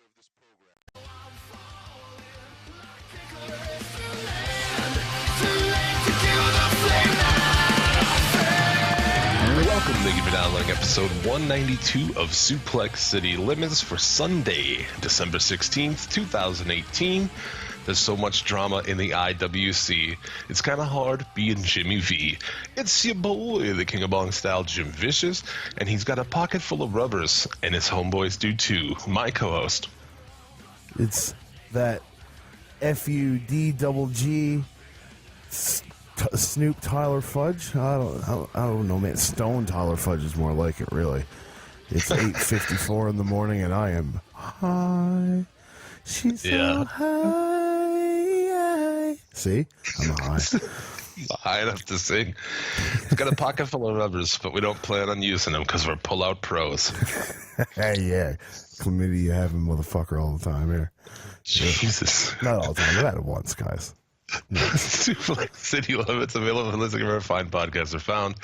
of this program. Welcome, thank you for downloading episode 192 of Suplex City Limits for Sunday, December 16th, 2018. There's so much drama in the IWC. It's kind of hard being Jimmy V. It's your boy, the King of Bong style, Jim Vicious, and he's got a pocket full of rubbers, and his homeboys do too. My co-host. It's that FUDGG Snoop Tyler Fudge. I don't know, man. Stone Tyler Fudge is more like it, really. It's 8:54 in the morning, and I am high. She's so high. See, I'm high. High enough to sing. It's got a pocket full of rubbers, but we don't plan on using them because we're pull-out pros. Hey, yeah. Chlamydia having motherfucker all the time here. Jesus. Not all the time. I've had it once, guys. No. Suplex City Limits, available in listening wherever fine podcasts are found.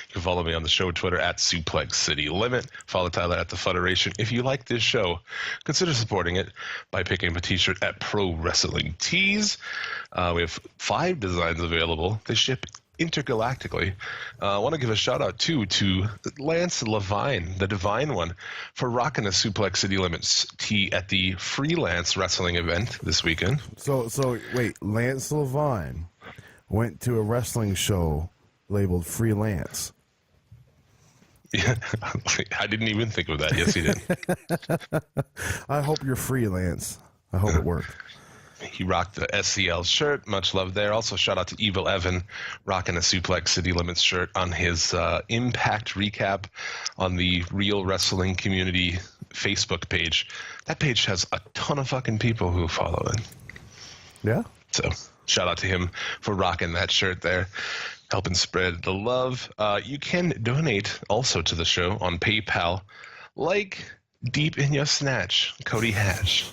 You can follow me on the show Twitter at Suplex City Limit. Follow Tyler at The Federation. If you like this show, consider supporting it by picking up a t-shirt at Pro Wrestling Tees. We have 5 designs available. They ship intergalactically. I want to give a shout out too to Lance Levine, the Divine One, for rocking a Suplex City Limits tee at the Freelance Wrestling event this weekend. So wait, Lance Levine went to a wrestling show labeled Freelance. Yeah, I didn't even think of that. Yes, he did. I hope you're freelance. I hope it worked. He rocked the SCL shirt. Much love there. Also, shout out to Evil Evan rocking a Suplex City Limits shirt on his Impact recap on the Real Wrestling Community Facebook page. That page has a ton of fucking people who follow it. Yeah? So, shout out to him for rocking that shirt there, helping spread the love. You can donate also to the show on PayPal, like Deep in Your Snatch, Cody Hatch.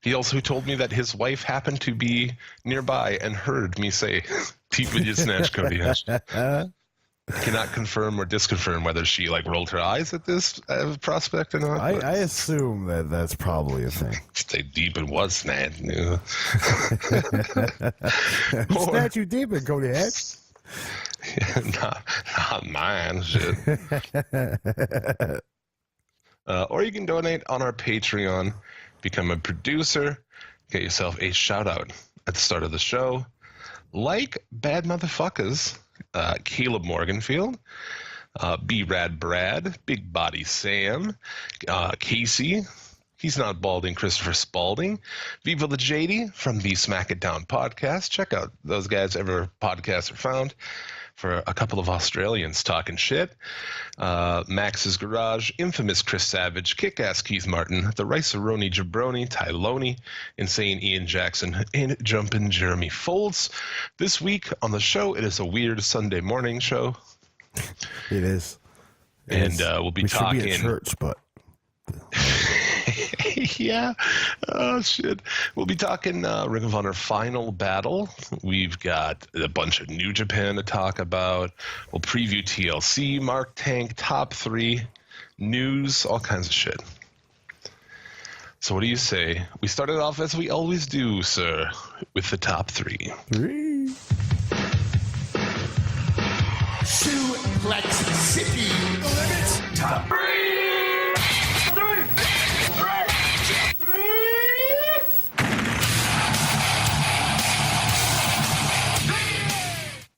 He also told me that his wife happened to be nearby and heard me say, "Deep in your snatch, Cody Hatch." Cannot confirm or disconfirm whether she rolled her eyes at this prospect or not. I assume that's probably a thing. Stay deep in what snatch? Yeah. Snatch you deep in, Cody Hatch. not mine, shit. Or you can donate on our Patreon. Become a producer, get yourself a shout out at the start of the show. Like Bad Motherfuckers, Caleb Morganfield, B-Rad Brad, Big Body Sam, Casey, He's Not Balding, Christopher Spalding, Viva the JD from the Smack It Down podcast. Check out those guys ever podcasts are found. For a couple of Australians talking shit. Max's Garage, Infamous Chris Savage, Kick-Ass Keith Martin, The Rice-A-Roni Jabroni, Tyloni, Insane Ian Jackson, and Jumpin' Jeremy Foltz. This week on the show, it is a weird Sunday morning show. It is. We'll be talking. Should be at church, but. Yeah. Oh, shit. We'll be talking Ring of Honor Final Battle. We've got a bunch of New Japan to talk about. We'll preview TLC, Mark Tank, Top 3, news, all kinds of shit. So what do you say? We started off as we always do, sir, with the Top 3. Suplex City Limits Top 3.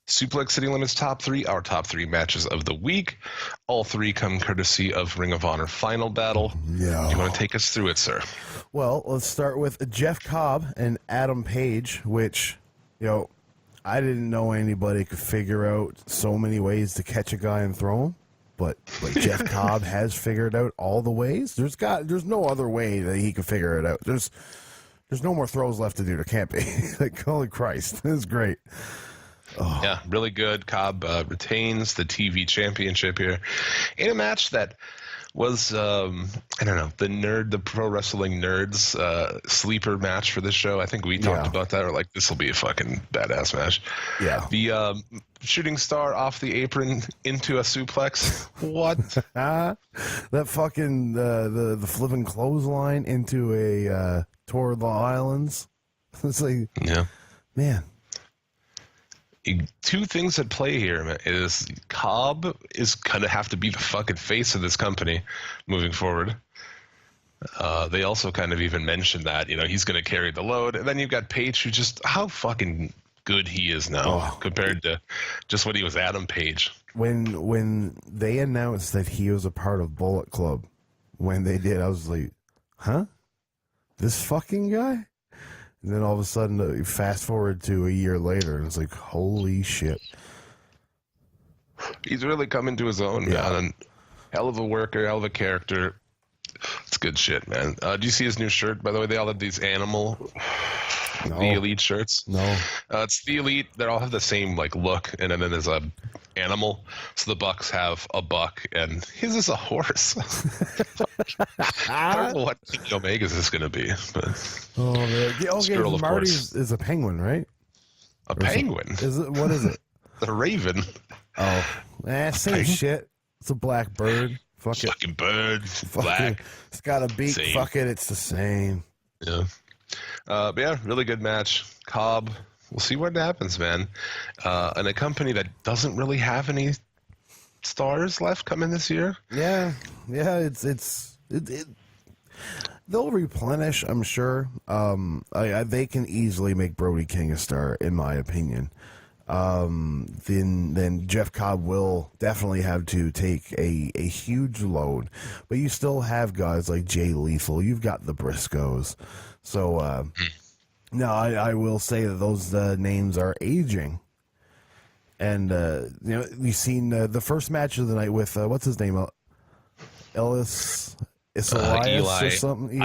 Suplex City Limits Top 3, our top 3 matches of the week. All 3 come courtesy of Ring of Honor Final Battle. Yeah. Do you want to take us through it, sir? Well, let's start with Jeff Cobb and Adam Page, which, I didn't know anybody could figure out so many ways to catch a guy and throw him. But Jeff Cobb has figured out all the ways. There's no other way that he could figure it out. There's no more throws left to do. There can't be. Holy Christ. This is great. Oh. Yeah, really good. Cobb retains the TV championship here in a match that Was I don't know, the pro wrestling nerds sleeper match for this show. I think we talked about that. Or like, this will be a fucking badass match. Yeah. The shooting star off the apron into a suplex. What? That fucking the flipping clothesline into a Tour of the Islands. It's like, yeah, man. Two things at play here, man, is Cobb is gonna have to be the fucking face of this company moving forward. They also kind of even mentioned that, you know, he's gonna carry the load, and then you've got Page, who just how fucking good he is now compared to just what he was Adam Page. When they announced that he was a part of Bullet Club, when they did, I was like, huh? This fucking guy? And then all of a sudden, fast forward to a year later, and it's like, holy shit. He's really coming to his own, man. And hell of a worker, hell of a character. It's good shit, man. Do you see his new shirt? By the way, they all have these animal, the Elite shirts. No. It's the Elite. They all have the same like look, and then there's a animal. So the Bucks have a buck, and his is a horse. I don't know what Kenny Omega's is going to be, but Marty's is a penguin, right? A penguin? Is it? What is it? The Raven. Oh, same shit. It's a black bird. Fucking bird. Black. It's got a beak. Same. Fuck it. It's the same. Yeah. But yeah, really good match. Cobb. We'll see what happens, man. And a company that doesn't really have any stars left coming this year. Yeah. They'll replenish, I'm sure. They can easily make Brody King a star, in my opinion. Then Jeff Cobb will definitely have to take a huge load, but you still have guys like Jay Lethal. You've got the Briscoes, so no, I will say that those names are aging. And you've seen the first match of the night with what's his name, Elias or something.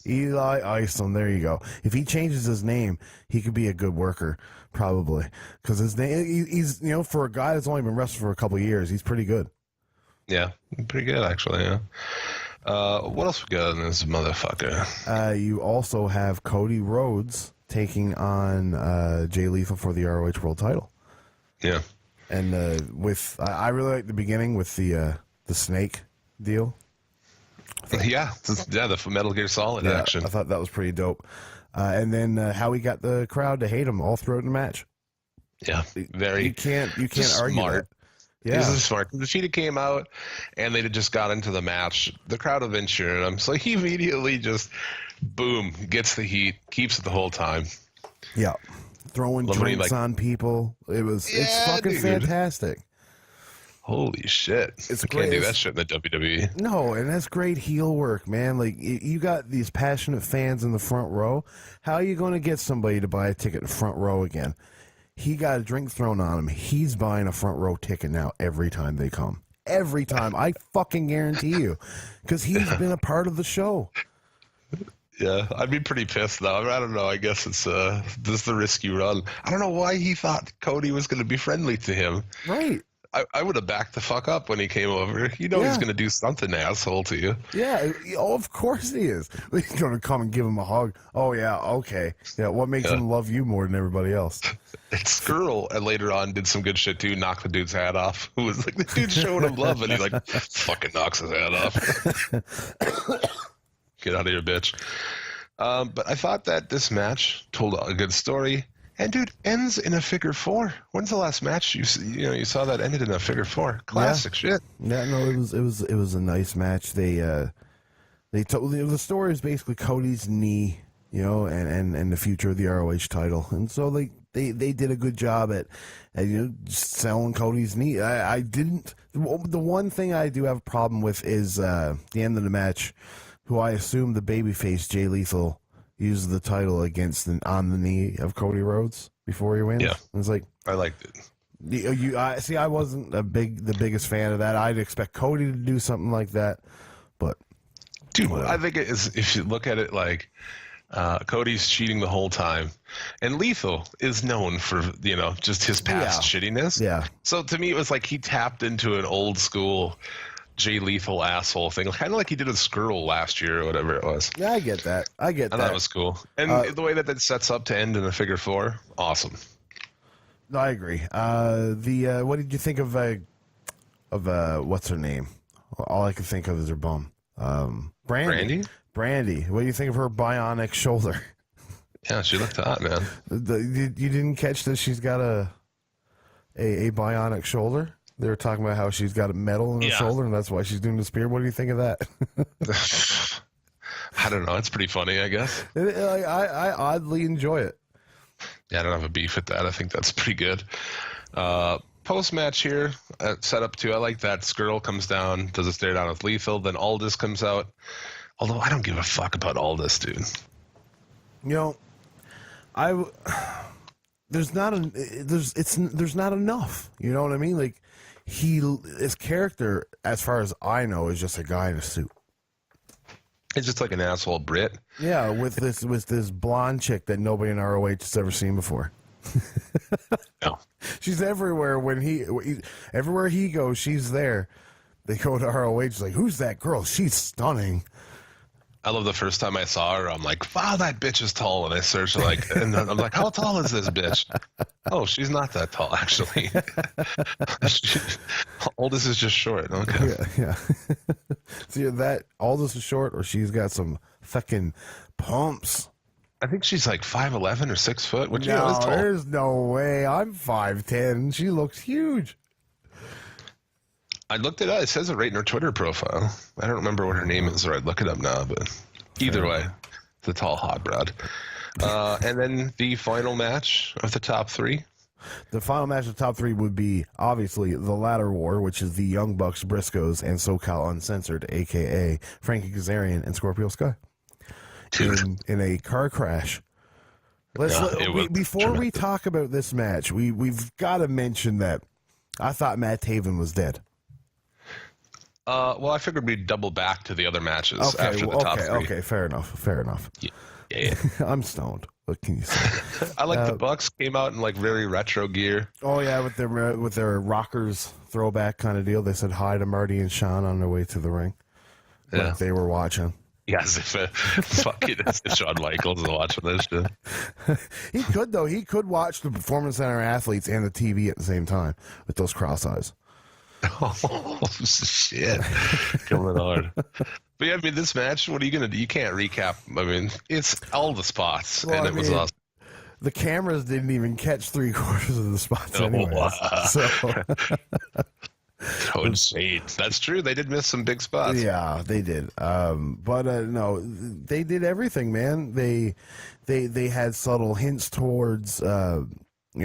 Eli Isom. There you go. If he changes his name, he could be a good worker, probably, because his name, he's for a guy that's only been wrestling for a couple of years, he's pretty good. Yeah, pretty good actually. Yeah. What else we got in this motherfucker? You also have Cody Rhodes taking on Jay Lethal for the ROH World Title. Yeah. And I really like the beginning with the snake deal. Yeah, the Metal Gear Solid action. I thought that was pretty dope. And then how he got the crowd to hate him all throughout the match. Yeah, very. You can't argue smart. that. Yeah, this is smart. The Cheetah came out, and they had just got into the match. The crowd had been cheering him, so he immediately just, boom, gets the heat, keeps it the whole time. Yeah, throwing drinks on people. It's fucking fantastic. Holy shit! I can't do that shit in the WWE. No, and that's great heel work, man. Like, you got these passionate fans in the front row. How are you going to get somebody to buy a ticket in the front row again? He got a drink thrown on him. He's buying a front row ticket now every time they come. Every time. I fucking guarantee you. Because he's been a part of the show. Yeah, I'd be pretty pissed, though. I don't know. I guess it's this is the risk you run. I don't know why he thought Cody was going to be friendly to him. Right. I would have backed the fuck up when he came over. He's going to do something asshole to you. Yeah, of course he is. He's going to come and give him a hug. Oh, yeah, okay. Yeah, what makes him love you more than everybody else? Skrull, and later on, did some good shit, too. Knocked the dude's hat off. Who was like, the dude's showing him love, and he, like, fucking knocks his hat off. Get out of here, bitch. But I thought that this match told a good story. And dude, ends in a figure four. When's the last match you saw that ended in a figure four? Classic shit. Yeah, no, it was a nice match. They told the story is basically Cody's knee, and the future of the ROH title, and so they did a good job at selling Cody's knee. I didn't. The one thing I do have a problem with is the end of the match, who I assume the babyface Jay Lethal uses the title on the knee of Cody Rhodes before he wins. Yeah, it's like, I liked it. I wasn't the biggest fan of that. I'd expect Cody to do something like that, but dude, I think it is. If you look at it like Cody's cheating the whole time, and Lethal is known for just his past shittiness. Yeah. So to me, it was like he tapped into an old school Jay Lethal asshole thing, kind of like he did with Skrull last year or whatever it was. Yeah, I get that. I get And that. that was cool. And the way that sets up to end in a figure four, awesome. No, I agree. What did you think of what's her name? All I can think of is her bum. Brandy. Brandy. What do you think of her bionic shoulder? Yeah, she looked hot, man. You didn't catch that she's got a bionic shoulder? They were talking about how she's got a metal in her shoulder, and that's why she's doing the spear. What do you think of that? I don't know. It's pretty funny, I guess. I oddly enjoy it. Yeah, I don't have a beef with that. I think that's pretty good. Post-match here, set up too. I like that. Skrull comes down, does a stare down with Lethal. Then Aldous comes out. Although I don't give a fuck about Aldous, dude. You know, there's not enough. You know what I mean? Like his character, as far as I know, is just a guy in a suit. It's just like an asshole Brit. Yeah, with this blonde chick that nobody in ROH has ever seen before. No. She's everywhere. Everywhere he goes, she's there. They go to ROH. It's like, who's that girl? She's stunning. I love the first time I saw her, I'm like, wow, that bitch is tall. And I searched, like, and I'm like, how tall is this bitch? Oh, she's not that tall, actually. Aldous is just short. Okay. Yeah. See, that Aldous is short, or she's got some fucking pumps. I think she's like 5'11" or 6 foot, which No, is tall. there's no way. I'm 5'10". She looks huge. I looked it up. It says it right in her Twitter profile. I don't remember what her name is, or I'd look it up now, but either way, it's a tall hot broad. And then the final match of the top three. The final match of the top three would be, obviously, the Ladder War, which is the Young Bucks, Briscoes, and SoCal Uncensored, a.k.a. Frankie Kazarian and Scorpio Sky. In a car crash. Before we talk about this match, we've got to mention that I thought Matt Taven was dead. Well, I figured we'd double back to the other matches after the top three. Okay, fair enough. Yeah. I'm stoned. What can you say? I like the Bucks came out in like very retro gear. Oh yeah, with their rockers throwback kind of deal. They said hi to Marty and Sean on their way to the ring. Yeah, like they were watching. Yes, if Shawn Michaels is watching this shit. He could though. He could watch the Performance Center athletes and the TV at the same time with those cross eyes. Oh shit! Coming hard. But yeah, I mean, this match. What are you gonna do? You can't recap. I mean, it's all the spots, and it was awesome. The cameras didn't even catch 3/4 of the spots anyway. So. Insane. That's true. They did miss some big spots. Yeah, they did. But no, they did everything, man. They had subtle hints towards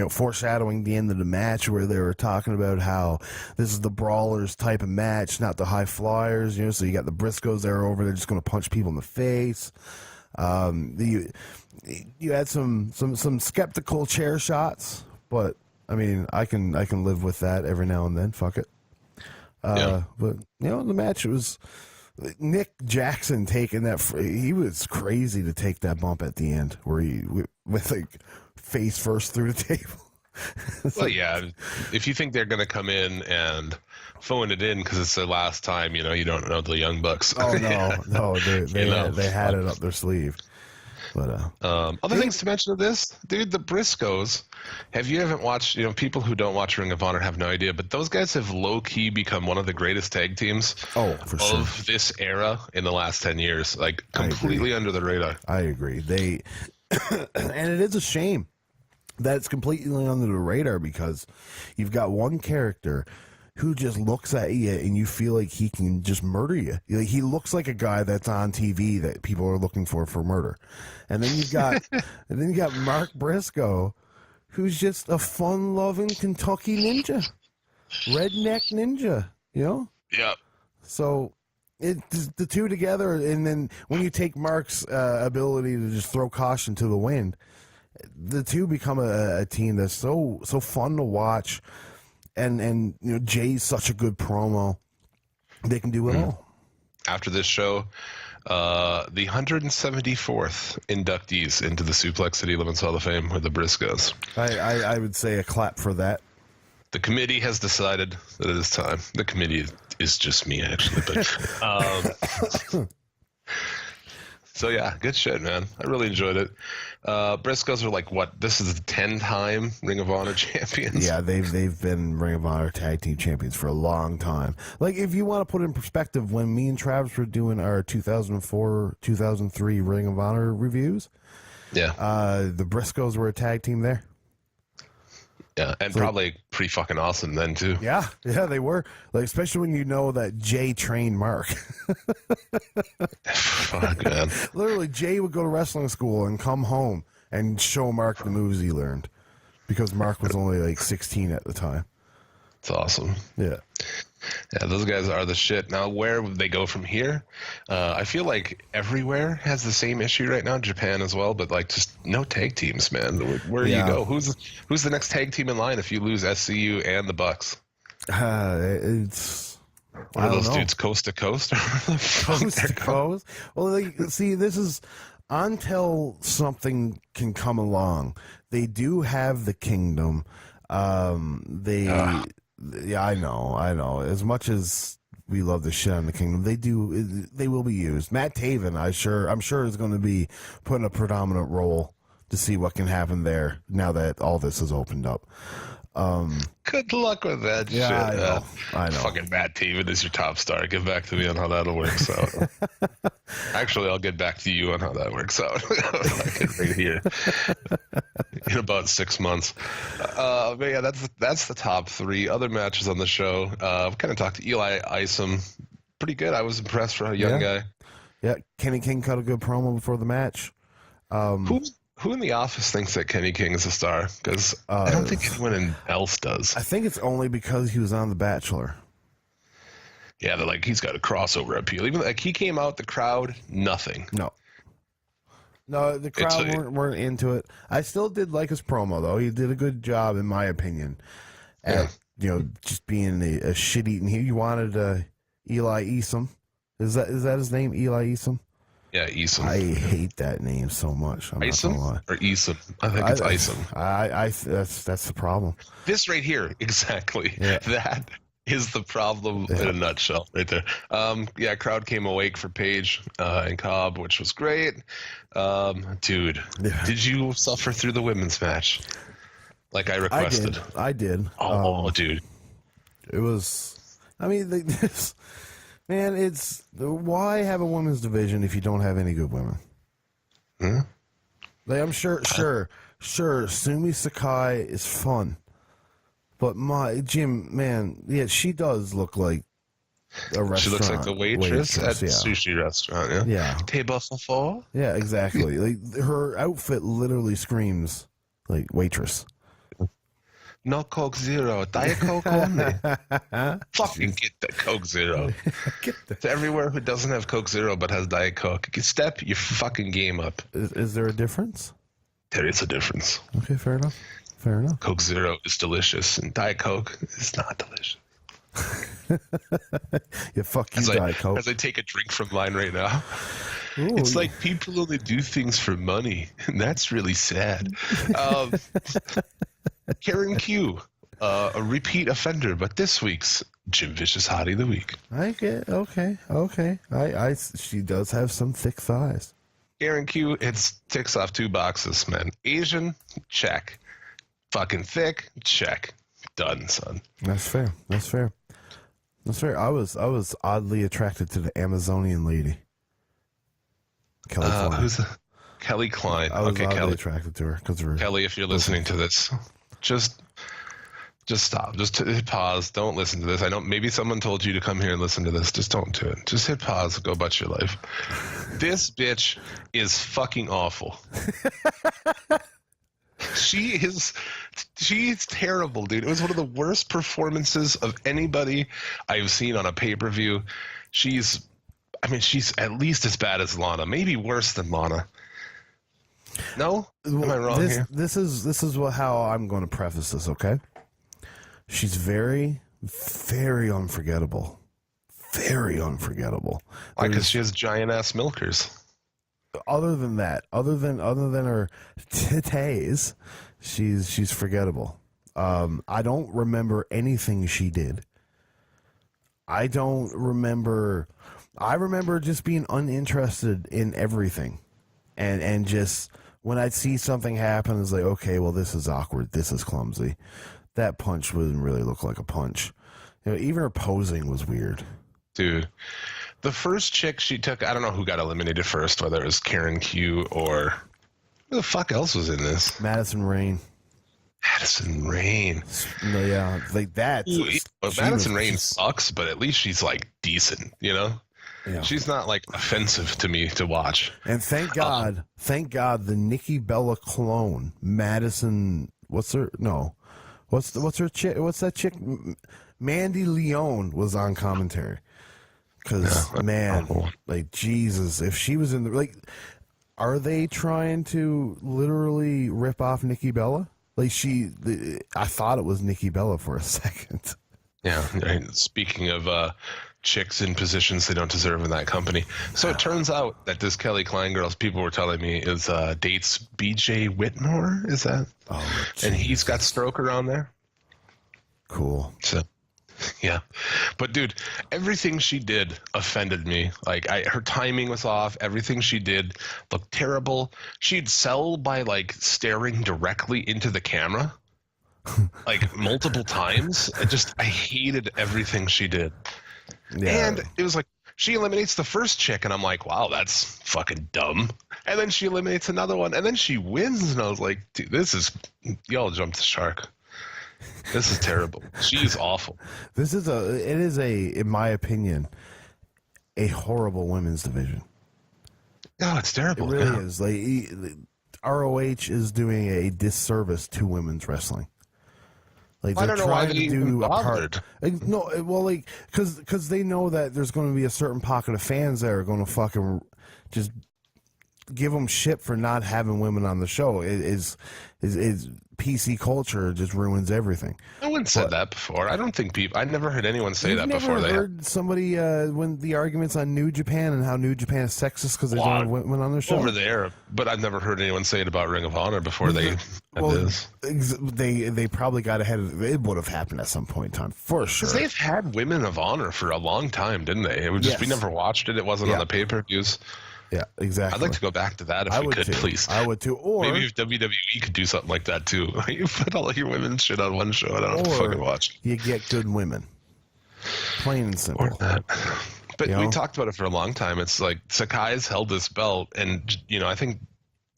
foreshadowing the end of the match, where they were talking about how this is the brawlers type of match, not the high flyers. So you got the Briscoes there over there just going to punch people in the face. You had some skeptical chair shots, but I mean, I can live with that every now and then. Fuck it. But the match was Nick Jackson taking that. He was crazy to take that bump at the end, where he with like face first through the table. Well, yeah. If you think they're going to come in and phone it in because it's their last time, you don't know the Young Bucks. Oh no, they had it up their sleeve. But other things to mention of this, dude, the Briscoes. If you haven't watched, people who don't watch Ring of Honor have no idea, but those guys have low key become one of the greatest tag teams of this era in the last 10 years, like completely under the radar. I agree. They and it is a shame that it's completely under the radar, because you've got one character who just looks at you and you feel like he can just murder you. He looks like a guy that's on TV that people are looking for murder. And then you've got Mark Briscoe, who's just a fun-loving Kentucky ninja, redneck ninja. Yeah. So the two together, and then when you take Mark's ability to just throw caution to the wind, the two become a team that's so fun to watch. And Jay's such a good promo. They can do it all. After this show, the 174th inductees into the Suplex City Limits Hall of Fame were the Briscoes. I would say a clap for that. The committee has decided that it is time. The committee is just me actually, but so yeah, good shit, man. I really enjoyed it. Briscoes are like what? This is the 10-time Ring of Honor champions. Yeah, they've been Ring of Honor tag team champions for a long time. Like, if you want to put it in perspective, when me and Travis were doing our 2004, 2003 Ring of Honor reviews, Yeah, the Briscoes were a tag team there. yeah, and probably pretty fucking awesome then too. Yeah, they were. Like, especially when you know that Jay trained Mark. Fuck, man. Literally, Jay would go to wrestling school and come home and show Mark the moves he learned, because Mark was only like 16 at the time. It's awesome. Yeah. Yeah, those guys are the shit. Now, where would they go from here? I feel like everywhere has the same issue right now. Japan as well, but like just no tag teams, man. Where do you go? Who's the next tag team in line if you lose SCU and the Bucks? It's What are those dudes, coast to coast? coast to coast. Well, see, this is until something can come along. They do have the Kingdom. Yeah, I know. As much as we love the shit on the Kingdom, they will be used. Matt Taven, I'm sure is going to be put in a predominant role to see what can happen there now that all this is opened up. Good luck with that shit. I know. Fucking Matt Taven is your top star. Get back to me on how that'll work out. Actually, I'll get back to you on how that works out. Right here in about 6 months. But yeah, that's the top three. Other matches on the show. I've kind of talked to Eli Isom. Pretty good. I was impressed for a young guy. Yeah, Kenny King cut a good promo before the match. Who in the office thinks that Kenny King is a star? Because I don't think anyone else does. I think it's only because he was on The Bachelor. Yeah, they're like, he's got a crossover appeal. Even like he came out, the crowd, nothing. No, the crowd weren't into it. I still did like his promo, though. He did a good job, in my opinion, at just being a shit-eating. He wanted Eli Isom. Is that his name, Eli Isom? Yeah, Isom. I hate that name so much. Isom or Isom? I think it's Isom. That's the problem. This right here, exactly. Yeah. That is the problem in a nutshell, right there. Yeah, crowd came awake for Paige and Cobb, which was great. Dude, did you suffer through the women's match like I requested? I did. Oh, dude, it was. I mean, this. Man, it's why have a women's division if you don't have any good women? Hmm? Like, I'm sure, Sumi Sakai is fun, but Jim, man, yeah, she does look like a restaurant. She looks like the waitress at sushi restaurant. Yeah. Yeah. Table for four. Yeah, exactly. Like, her outfit literally screams like waitress. No Coke Zero, Diet Coke only. Fucking get the Coke Zero. To everywhere who doesn't have Coke Zero but has Diet Coke, step your fucking game up. Is there a difference? There is a difference. Okay, fair enough. Coke Zero is delicious, and Diet Coke is not delicious. Yeah, fuck you, Diet Coke. As I take a drink from mine right now. Ooh. It's like people only do things for money, and that's really sad. Karen Q, a repeat offender, but this week's Jim Vicious Hottie of the Week. I get okay. She does have some thick thighs. Karen Q, it ticks off 2 boxes, man. Asian, check. Fucking thick, check. Done, son. That's fair. I was oddly attracted to the Amazonian lady, Kelly Klein. Who's Kelly Klein? I was okay, oddly Kelly. attracted to her because of her. Kelly, if you're listening to this, just stop. Just hit pause. Don't listen to this. I know maybe someone told you to come here and listen to this. Just don't do it. Just hit pause and go about your life. This bitch is fucking awful. She's terrible, dude. It was one of the worst performances of anybody I've seen on a pay-per-view. She's at least as bad as Lana, maybe worse than Lana. No? Am I wrong here? This is how I'm going to preface this, okay? She's very, very unforgettable. Very unforgettable. Why? Because she has giant-ass milkers. Other than that, other than her titties, she's forgettable. I don't remember anything she did. I don't remember. I remember just being uninterested in everything, and just when I'd see something happen, it's like, okay, well, this is awkward. This is clumsy. That punch wouldn't really look like a punch. You know, even her posing was weird. Dude, the first chick she took, I don't know who got eliminated first, whether it was Karen Q or who the fuck else was in this? Madison Rain. Madison Rain. No, yeah, like that. Well, Madison Rain sucks, but at least she's like decent, you know? Yeah. She's not like offensive to me to watch. And thank God, the Nikki Bella clone, Madison. What's her? No, what's her chick? What's that chick? Mandy Leone was on commentary. Because man, like Jesus, if she was in the like, are they trying to literally rip off Nikki Bella? Like I thought it was Nikki Bella for a second. Yeah. Right. Speaking of chicks in positions they don't deserve in that company. So it turns out that this Kelly Klein girl, people were telling me, is dates BJ Whitmore. Is that? Oh, and he's got Stroker on there. Cool. So, yeah. But dude, everything she did offended me. Like her timing was off. Everything she did looked terrible. She'd sell by like staring directly into the camera. Like multiple times. I hated everything she did. Yeah. And it was like she eliminates the first chick and I'm like, wow, that's fucking dumb. And then she eliminates another one and then she wins and I was like, dude, y'all jumped the shark. This is terrible. She's awful. It is in my opinion, a horrible women's division. No, it's terrible. It really is. Like ROH is doing a disservice to women's wrestling. Like I don't know why they even bothered. No, well, like because they know that there's going to be a certain pocket of fans that are going to fucking just give them shit for not having women on the show. Is PC culture just ruins everything. No one said that before. I don't think I never heard anyone say that before. I've never heard somebody when the arguments on New Japan and how New Japan is sexist because they don't have women on their show over there. But I've never heard anyone say it about Ring of Honor before they They probably got ahead of it. It would have happened at some point in time for sure. They've had Women of Honor for a long time, didn't they? It was just we never watched it. It wasn't on the pay-per-views. Yeah, exactly. I'd like to go back to that if we could, please. I would too. Or maybe if WWE could do something like that too. You put all your women's shit on one show. I don't have to fucking watch. You get good women. Plain and simple. Or that. But we talked about it for a long time. It's like Sakai's held this belt, and I think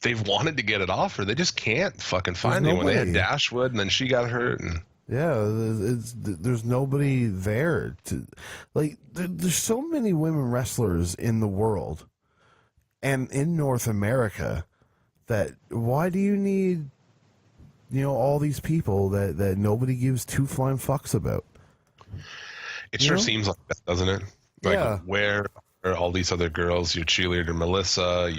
they've wanted to get it off her. They just can't fucking find anyone. They had Dashwood, and then she got hurt, and there's nobody there to like. There's so many women wrestlers in the world. And in North America, that why do you need, all these people that nobody gives two flying fucks about? It sure seems like that, doesn't it? Like, where are all these other girls? Your cheerleader Melissa,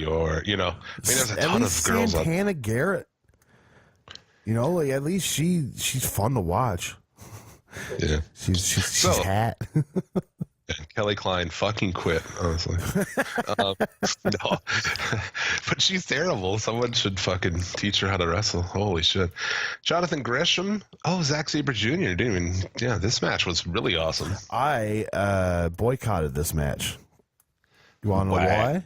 there's a ton of girls. Santana Garrett. Like at least she's fun to watch. Yeah, she's hot. Kelly Klein fucking quit, honestly. No, but she's terrible. Someone should fucking teach her how to wrestle. Holy shit. Jonathan Gresham. Oh, Zack Sabre Jr. This match was really awesome. I boycotted this match. You want to know why?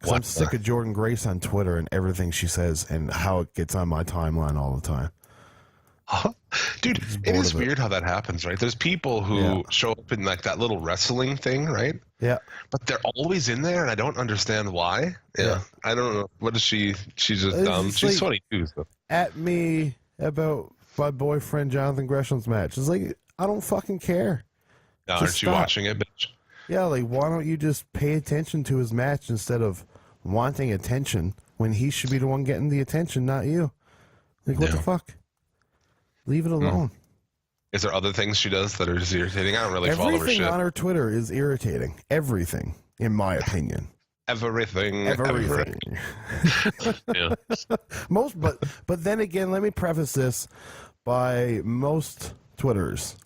Because I'm sick of Jordan Grace on Twitter and everything she says and how it gets on my timeline all the time. Dude, it is weird how that happens, right? There's people who show up in like that little wrestling thing, right? Yeah. But they're always in there, and I don't understand why. Yeah. I don't know. What is she? She's just dumb. She's 22. So. At me about my boyfriend Jonathan Gresham's match. It's like, I don't fucking care. No, aren't you watching it, bitch? Yeah, like, why don't you just pay attention to his match instead of wanting attention when he should be the one getting the attention, not you? Like, what the fuck? Leave it alone. Is there other things she does that are just irritating? I don't really follow her shit. Everything on her Twitter is irritating. Everything, in my opinion. Everything. Yeah. But then again, let me preface this by most Twitters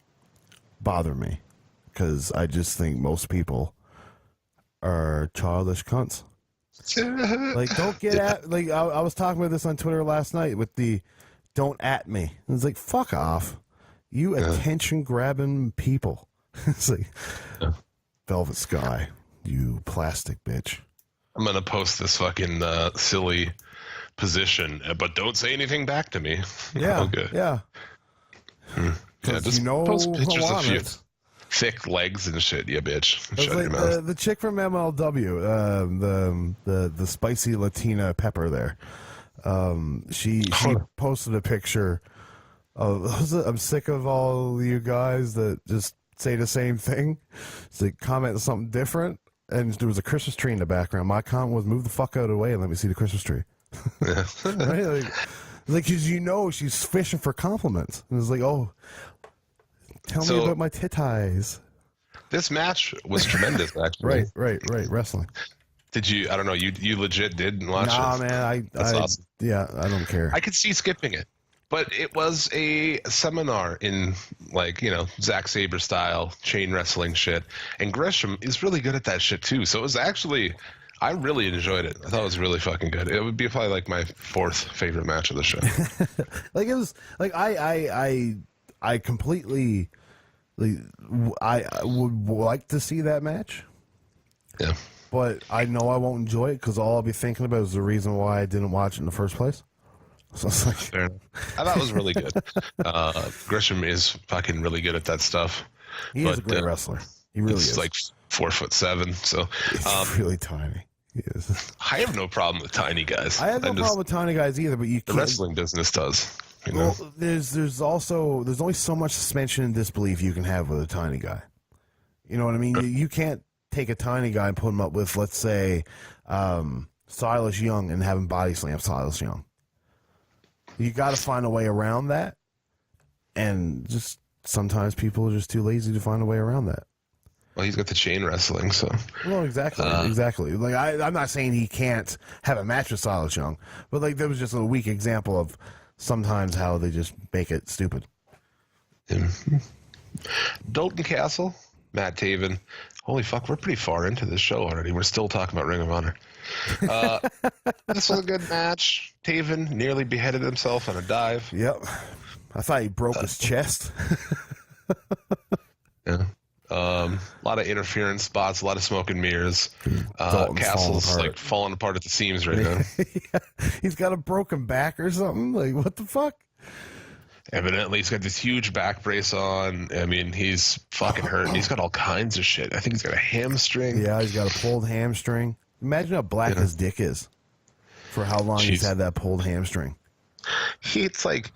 bother me because I just think most people are childish cunts. Like, don't get at. Like, I was talking about this on Twitter last night with the. Don't at me. And it's like, fuck off. You attention-grabbing people. It's like, Yeah. Velvet Sky, you plastic bitch. I'm gonna post this fucking silly position, but don't say anything back to me. Yeah, Okay. yeah. Yeah, just you know post pictures I of want you. it. Thick legs and shit, you bitch. It's Shut like your mouth. the chick from MLW, the spicy Latina pepper there. She posted a picture of. I'm sick of all you guys that just say the same thing. It's like comment something different, and there was a Christmas tree in the background. My comment was, "Move the fuck out of the way and let me see the Christmas tree." Yeah. Right? Like, cause she's fishing for compliments. And it's like, oh, tell me about my titties. This match was tremendous, actually. Right. Wrestling. Did you? I don't know. You legit didn't watch it? Nah, man. That's awesome. Yeah, I don't care. I could see skipping it, but it was a seminar in Zack Sabre style chain wrestling shit, and Gresham is really good at that shit too. So it was actually, I really enjoyed it. I thought it was really fucking good. It would be probably like my fourth favorite match of the show. Like, it was like I completely. I would like to see that match. Yeah. But I know I won't enjoy it because all I'll be thinking about is the reason why I didn't watch it in the first place. So it's like, Fair enough. I thought it was really good. Gresham is fucking really good at that stuff. He is a great wrestler. He really is. He's like 4'7", so he's really tiny. He is. I have no problem with tiny guys. I have no problem with tiny guys either, but you the can't. wrestling business does. You know? Well, there's only so much suspension and disbelief you can have with a tiny guy. You know what I mean? You can't take a tiny guy and put him up with, let's say, Silas Young and have him body slam Silas Young. You got to find a way around that, and just sometimes people are just too lazy to find a way around that. Well, he's got the chain wrestling, so. Well, exactly. Like I'm not saying he can't have a match with Silas Young, but like that was just a weak example of sometimes how they just make it stupid. Dalton Castle, Matt Taven. Holy fuck, we're pretty far into this show already. We're still talking about Ring of Honor. This was a good match. Taven nearly beheaded himself on a dive. Yep. I thought he broke his chest. Yeah. A lot of interference spots, a lot of smoke and mirrors. Castle's like falling apart at the seams right now. Yeah. He's got a broken back or something. Like, what the fuck? Evidently, he's got this huge back brace on. I mean, he's fucking hurt. He's got all kinds of shit. I think he's got a hamstring. Yeah, he's got a pulled hamstring. Imagine how black his dick is for how long he's had that pulled hamstring. It's like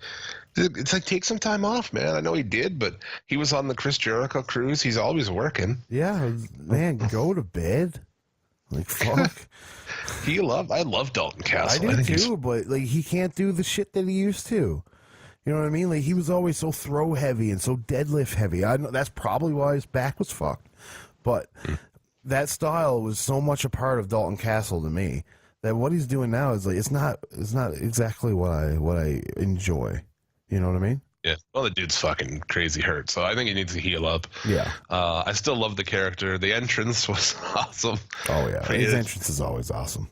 take some time off, man. I know he did, but he was on the Chris Jericho cruise. He's always working. Yeah, man, go to bed. Like, fuck. I love Dalton Castle. I do too, but like he can't do the shit that he used to. You know what I mean? Like, he was always so throw heavy and so deadlift heavy. I know that's probably why his back was fucked. But that style was so much a part of Dalton Castle to me that what he's doing now is like it's not exactly what I enjoy. You know what I mean? Yeah. Well, the dude's fucking crazy hurt, so I think he needs to heal up. Yeah. I still love the character. The entrance was awesome. Oh yeah, his entrance is always awesome.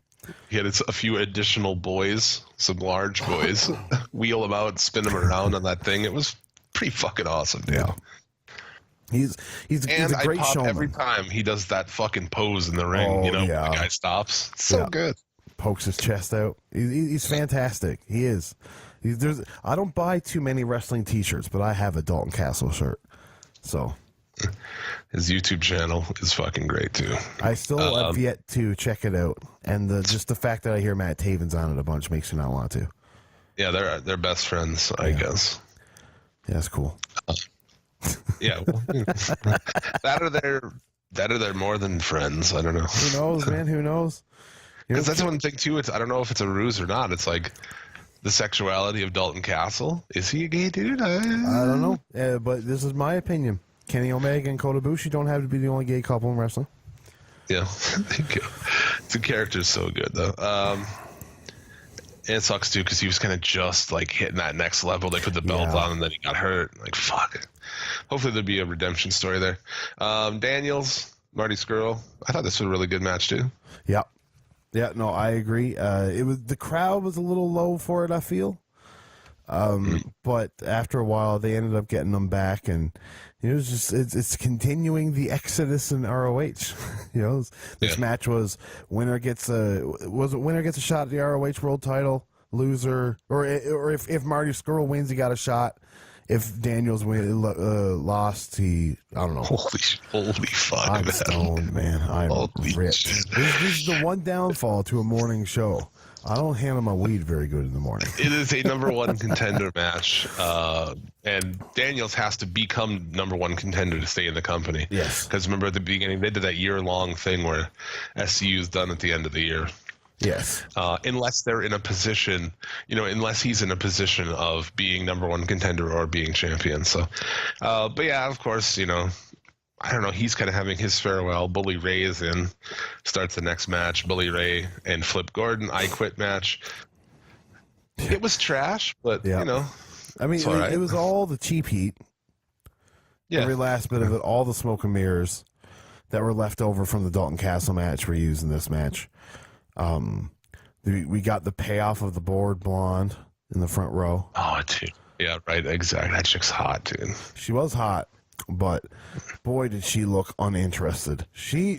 He had a few additional boys, some large boys, wheel him out, spin him around on that thing. It was pretty fucking awesome, dude. Yeah. He's a great showman. Every time he does that fucking pose in the ring, when the guy stops. It's so good. Pokes his chest out. He's fantastic. He is. I don't buy too many wrestling T-shirts, but I have a Dalton Castle shirt. So his YouTube channel is fucking great too. I still have yet to check it out, and just the fact that I hear Matt Taven's on it a bunch makes me not want to. Yeah, they're best friends, I guess. Yeah, that's cool. Yeah, that or they're more than friends. I don't know. Who knows, man? Who knows? Because that's one thing too. I don't know if it's a ruse or not. It's like the sexuality of Dalton Castle. Is he a gay dude? I don't know. But this is my opinion. Kenny Omega and Kota Ibushi don't have to be the only gay couple in wrestling. Yeah, thank you. The character's so good though. And it sucks too because he was kind of just like hitting that next level. They put the belt on and then he got hurt. Like, fuck. Hopefully there'll be a redemption story there. Daniels, Marty Scurll. I thought this was a really good match too. Yeah. Yeah, no, I agree. The crowd was a little low for it, I feel. But after a while, they ended up getting them back, and it was just it's continuing the exodus in ROH. This match was winner gets a shot at the ROH World Title, loser or if Marty Scurll wins, he got a shot. If Daniels lost, I don't know. Holy fuck! I'm stoned, man. I'm ripped. This is the one downfall to a morning show. I don't handle my weed very good in the morning. It is a number one contender match, and Daniels has to become number one contender to stay in the company. Yes. Because remember at the beginning, they did that year-long thing where SCU is done at the end of the year. Yes. Unless they're in a position, unless he's in a position of being number one contender or being champion. So, but yeah, of course, I don't know. He's kind of having his farewell. Bully Ray is in, starts the next match. Bully Ray and Flip Gordon, I Quit match. It was trash, but, I mean, right. It was all the cheap heat. Yeah. Every last bit of it, all the smoke and mirrors that were left over from the Dalton Castle match were used in this match. We got the payoff of the board blonde in the front row. Oh, dude. Yeah, right. Exactly. That chick's hot, dude. She was hot, but boy, did she look uninterested. She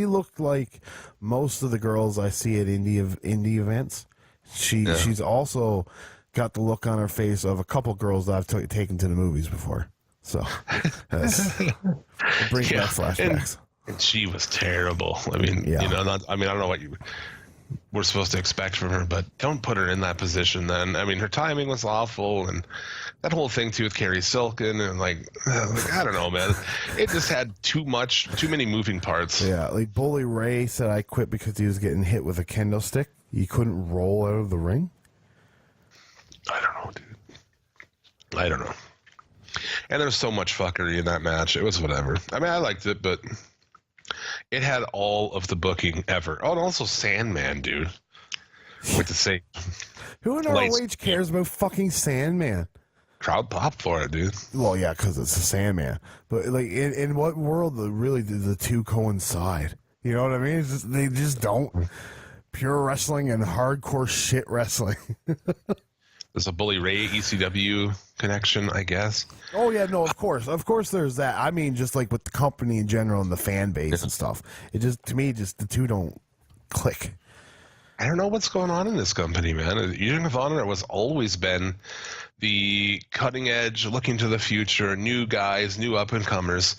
looked like most of the girls I see at indie events. She's also got the look on her face of a couple girls that I've taken to the movies before. So it brings back flashbacks. And she was terrible. I mean, I don't know what we're supposed to expect from her, but don't put her in that position then. I mean, her timing was awful, and that whole thing too with Carrie Silken, and I don't know, man. It just had too many moving parts. Yeah, like Bully Ray said I quit because he was getting hit with a kendo stick. He couldn't roll out of the ring. I don't know, dude. I don't know. And there was so much fuckery in that match. It was whatever. I mean, I liked it, but it had all of the booking ever. Oh, and also Sandman, dude. With the same. Who in ROH cares about fucking Sandman? Crowd pop for it, dude. Well, yeah, because it's a Sandman. But like, in what world really did the two coincide? You know what I mean? They just don't. Pure wrestling and hardcore shit wrestling. There's a Bully Ray ECW connection, I guess. Oh, yeah, no, of course there's that. I mean, just like with the company in general and the fan base and stuff. It just, to me, the two don't click. I don't know what's going on in this company, man. Ring of Honor has always been the cutting edge, looking to the future, new guys, new up-and-comers.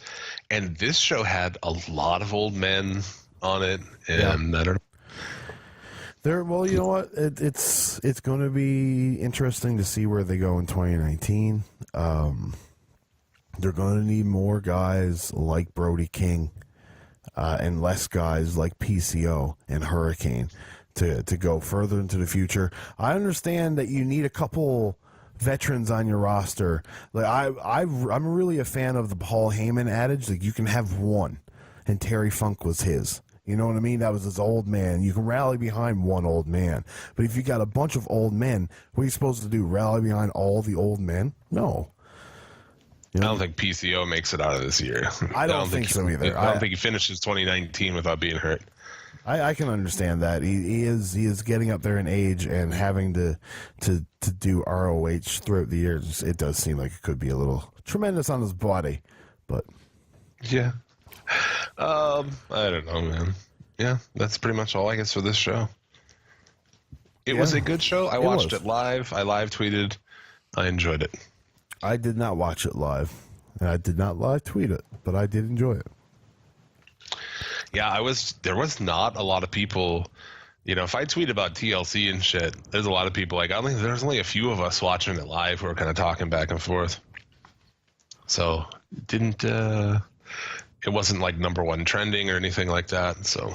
And this show had a lot of old men on it, and I don't know. Well, you know what? It's going to be interesting to see where they go in 2019. They're going to need more guys like Brody King and less guys like PCO and Hurricane to go further into the future. I understand that you need a couple veterans on your roster. Like I'm really a fan of the Paul Heyman adage. Like, you can have one, and Terry Funk was his. You know what I mean? That was his old man. You can rally behind one old man. But if you got a bunch of old men, what are you supposed to do? Rally behind all the old men? No. I don't think PCO makes it out of this year. I don't think so either. I don't think he finishes 2019 without being hurt. I can understand that. He is getting up there in age, and having to do ROH throughout the years, it does seem like it could be a little tremendous on his body. But yeah. I don't know, man. Yeah, that's pretty much all I guess for this show. It was a good show. I watched it live. I live tweeted. I enjoyed it. I did not watch it live, and I did not live tweet it, but I did enjoy it. Yeah, there was not a lot of people. If I tweet about TLC and shit, there's a lot of people I think there's only a few of us watching it live who are kind of talking back and forth. So it wasn't like number one trending or anything like that. So,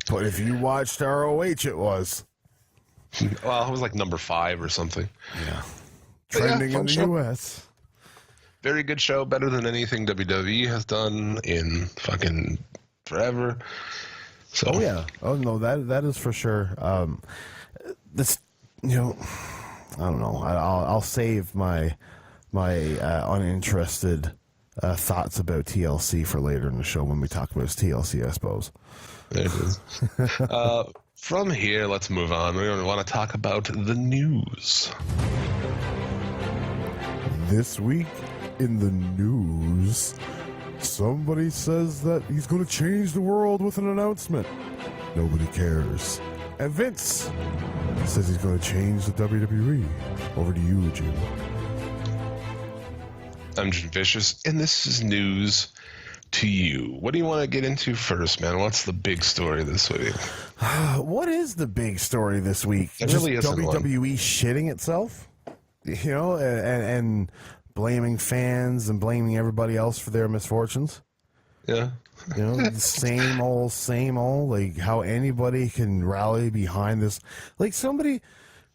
but if you watched ROH, it was. Well, it was like number 5 or something. Yeah, trending in the U.S. Very good show, better than anything WWE has done in fucking forever. So, oh no, that is for sure. This, I don't know. I'll save my uninterested thoughts about TLC for later in the show when we talk about TLC, I suppose. There it is. From here, let's move on. We want to talk about the news. This week in the news, somebody says that he's going to change the world with an announcement. Nobody cares. And Vince says he's going to change the WWE. Over to you, Jim. I'm Jim Vicious, and this is news to you. What do you want to get into first, man? What's the big story this week? What is the big story this week? It really isn't WWE shitting itself? You know, and blaming fans and blaming everybody else for their misfortunes? Yeah. You know, same old, like how anybody can rally behind this. Like somebody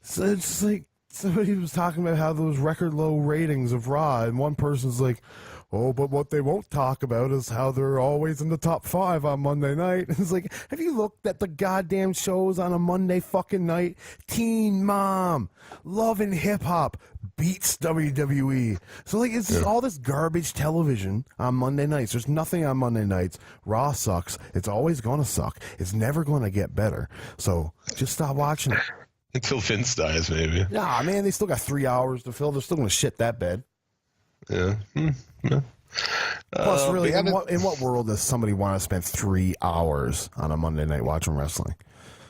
was talking about how those record low ratings of Raw, and one person's like, oh, but what they won't talk about is how they're always in the top 5 on Monday night. It's like, have you looked at the goddamn shows on a Monday fucking night? Teen Mom, Love and Hip Hop beats WWE. So, like, it's just all this garbage television on Monday nights. There's nothing on Monday nights. Raw sucks. It's always going to suck. It's never going to get better. So, just stop watching it. Until Vince dies, maybe. Nah, man, they still got 3 hours to fill. They're still going to shit that bed. Yeah. Yeah. Plus, really, in what world does somebody want to spend 3 hours on a Monday night watching wrestling?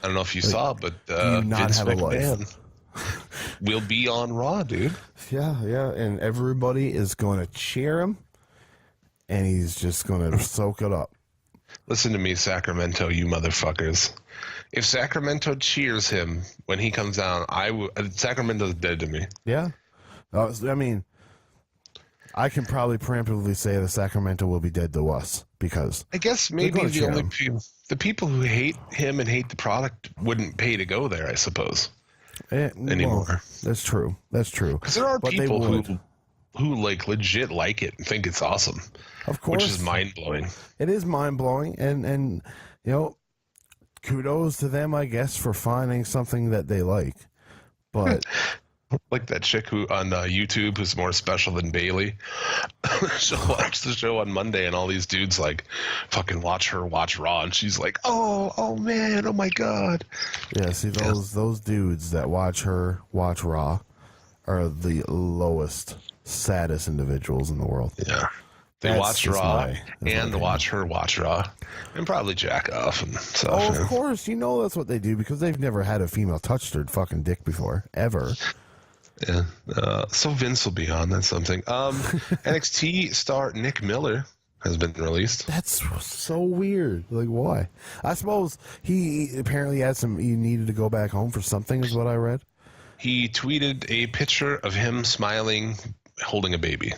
I don't know if you saw, but you not Vince have a McMahon will be on Raw, dude. Yeah, and everybody is going to cheer him, and he's just going to soak it up. Listen to me, Sacramento, you motherfuckers. If Sacramento cheers him when he comes down, Sacramento's dead to me. Yeah. I mean, I can probably preemptively say that Sacramento will be dead to us because I guess maybe the people who hate him and hate the product wouldn't pay to go there, I suppose, anymore. Well, that's true. Because there are people who like legit like it and think it's awesome. Of course. Which is mind-blowing. It is mind-blowing, and you know, kudos to them, I guess, for finding something that they like. But like that chick who on YouTube who's more special than Bailey. She'll watch the show on Monday, and all these dudes like fucking watch Raw, and she's like, oh man, oh my god. Yeah, see those dudes that watch Raw are the lowest, saddest individuals in the world. Yeah. They watch Raw and watch her watch Raw and probably jack off and stuff. Oh, of course. You know that's what they do because they've never had a female touch their fucking dick before, ever. Yeah. So Vince will be on. That's something. NXT star Nick Miller has been released. That's so weird. Like, why? I suppose he apparently he needed to go back home for something is what I read. He tweeted a picture of him smiling, holding a baby.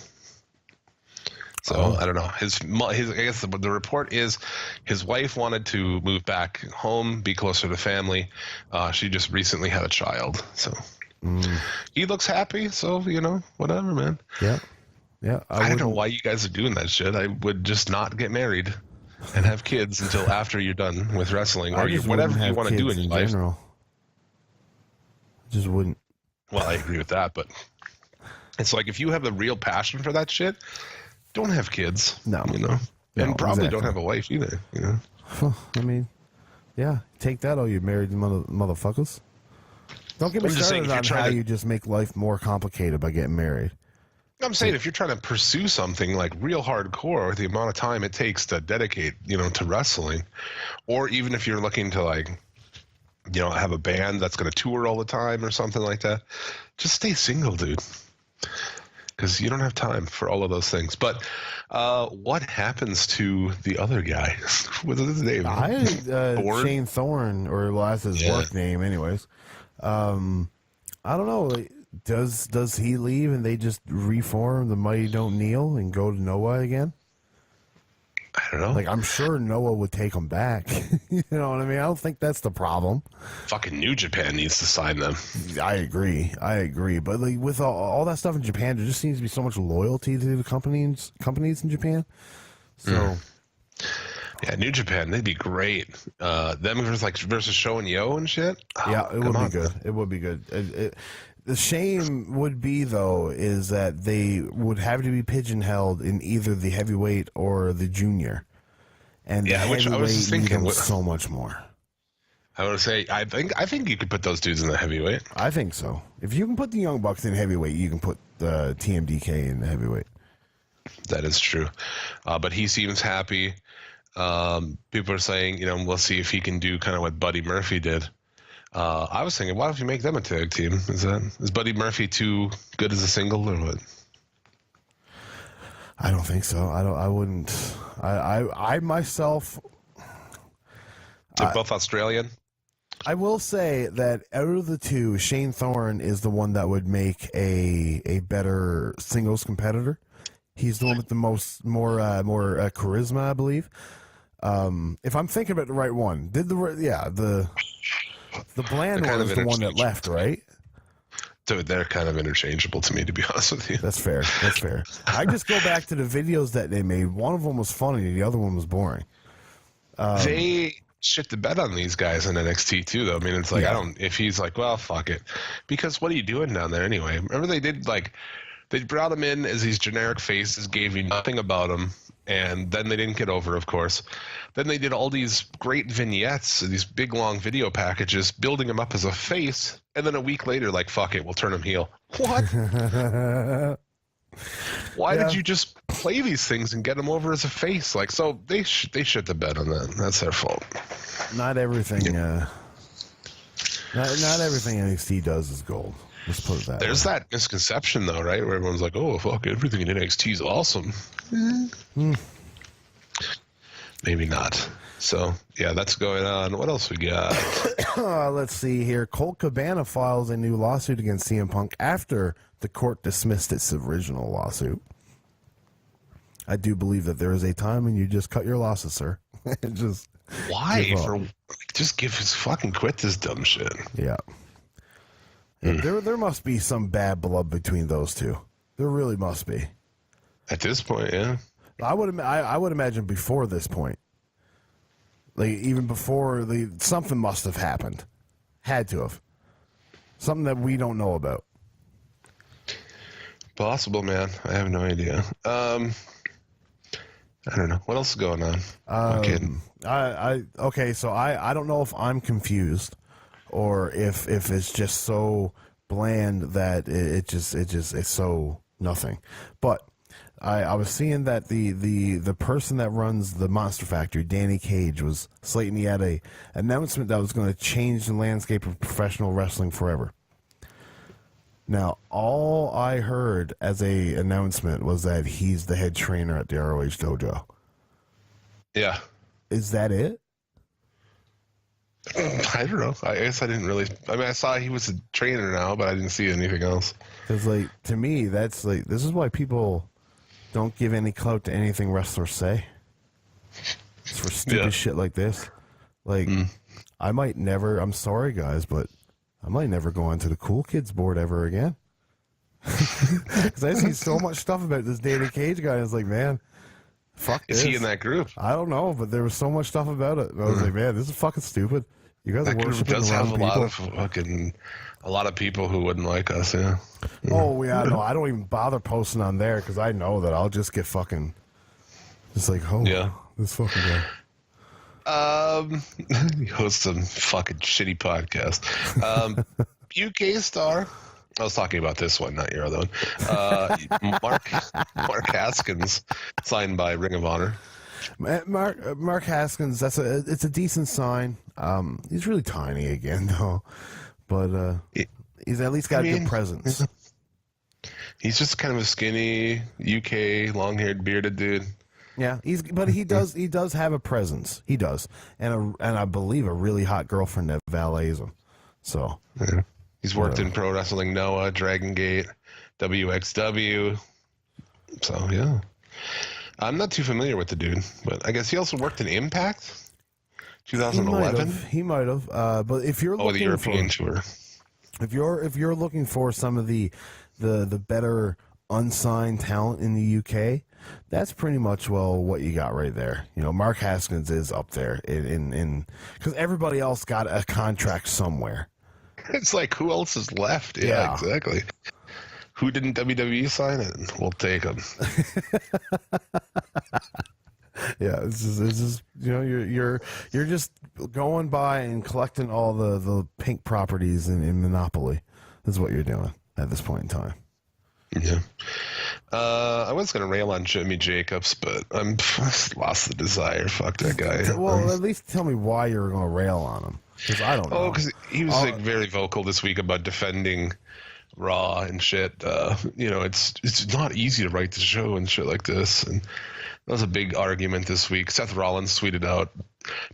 So I don't know. His I guess the report is his wife wanted to move back home, be closer to family. She just recently had a child, so he looks happy. So whatever, man. Yeah. I don't know why you guys are doing that shit. I would just not get married and have kids until after you're done with wrestling or whatever you want to do in your life. General. Just wouldn't. Well, I agree with that, but it's like if you have a real passion for that shit. Don't have kids. No. And probably don't have a wife either, I mean, yeah. Take that, all you married motherfuckers. Don't get me started on how you just make life more complicated by getting married. I'm saying if you're trying to pursue something like real hardcore, the amount of time it takes to dedicate, to wrestling, or even if you're looking to have a band that's going to tour all the time or something like that, just stay single, dude. Because you don't have time for all of those things. But what happens to the other guy? What is his name? Shane Thorne, or that's his work name anyways. I don't know. Does he leave and they just reform the Mighty Don't Kneel and go to Noah again? I don't know. Like, I'm sure Noah would take him back. You know what I mean? I don't think that's the problem. Fucking New Japan needs to sign them. I agree. But like with all that stuff in Japan, there just seems to be so much loyalty to the companies in Japan. So, yeah, New Japan, they'd be great. Them versus Sho and Yo and shit. Yeah, it would be good. It would be good. The shame would be, though, is that they would have to be pigeonholed in either the heavyweight or the junior. And the heavyweight need them so much more. I would say, I think you could put those dudes in the heavyweight. I think so. If you can put the Young Bucks in heavyweight, you can put TMDK in the heavyweight. That is true. But he seems happy. People are saying, we'll see if he can do kind of what Buddy Murphy did. I was thinking, why don't you make them a tag team? Is Buddy Murphy too good as a single or what? I don't think so. I wouldn't. I myself. They're both Australian. I will say that out of the two, Shane Thorne is the one that would make a better singles competitor. He's the one with the more charisma, I believe. If I'm thinking about the right one, the bland one is the one that left, right? So they're kind of interchangeable to me, to be honest with you. That's fair. I just go back to the videos that they made. One of them was funny, the other one was boring. They shit the bed on these guys in NXT too, though. I mean, it's like if he's like, well, fuck it, because what are you doing down there anyway? Remember they brought him in as these generic faces, gave you nothing about him, and then they didn't get over, of course. Then they did all these great vignettes, these big long video packages, building him up as a face, and then a week later, like, fuck it, we'll turn him heel. What? Why did you just play these things and get him over as a face? Like, so they shit the bed on that. That's their fault. Not everything. Not everything NXT does is gold. Let's put it that way. There's that misconception, though, right? Where everyone's like, oh, fuck, everything in NXT is awesome. Maybe not. So, yeah, that's going on. What else we got? Let's see here. Colt Cabana files a new lawsuit against CM Punk after the court dismissed its original lawsuit. I do believe that there is a time when you just cut your losses, sir. Why? Just quit this dumb shit. Yeah. There must be some bad blood between those two. There really must be. At this point, yeah. I would imagine before this point, like even before something must have happened, had to have, something that we don't know about. Possible, man. I have no idea. I don't know what else is going on. I'm kidding. Okay, so I don't know if I'm confused or if it's just so bland that it's so nothing, but. I was seeing that the person that runs the Monster Factory, Danny Cage, was slating. He had a announcement that was going to change the landscape of professional wrestling forever. Now, all I heard as a announcement was that he's the head trainer at the ROH dojo. Yeah. Is that it? I don't know. I guess I didn't really. I mean, I saw he was a trainer now, but I didn't see anything else. Because, to me, that's this is why people don't give any clout to anything wrestlers say. It's for stupid shit like this. I might never, I'm sorry guys, but I might never go onto the Cool Kids board ever again. Because I see so much stuff about this Danny Cage guy. I was like, man, fuck this. Is he in that group? I don't know, but there was so much stuff about it. And I was like, man, this is fucking stupid. You guys are worshiping does the wrong have people. A lot of people who wouldn't like us, yeah. Oh, yeah, no, I don't even bother posting on there because I know that I'll just get fucking, just like, this fucking guy. He hosts some fucking shitty podcast. UK star. I was talking about this one, not your other one. Mark Haskins, signed by Ring of Honor. Mark Haskins, it's a decent sign. He's really tiny again, though. But he's at least got a good presence. He's just kind of a skinny UK long-haired bearded dude. Yeah, he does have a presence. He does, and I believe a really hot girlfriend that valets him. So yeah. He's worked in Pro Wrestling Noah, Dragon Gate, WXW. So yeah, I'm not too familiar with the dude, but I guess he also worked in Impact. 2011. He might have. But if you're looking the European tour, if you're looking for some of the better unsigned talent in the UK, that's pretty much what you got right there. Mark Haskins is up there in because everybody else got a contract somewhere. It's like who else is left? Yeah, exactly. Who didn't WWE sign it? We'll take them. Yeah, it's just you're just going by and collecting all the pink properties in Monopoly. Is what you're doing at this point in time. Yeah. I was going to rail on Jimmy Jacobs, but I'm lost the desire. Fuck that guy. Well, at least tell me why you're going to rail on him. Because I don't know. Oh, because he was like very vocal this week about defending Raw and shit. It's not easy to write the show and shit like this. And that was a big argument this week. Seth Rollins tweeted out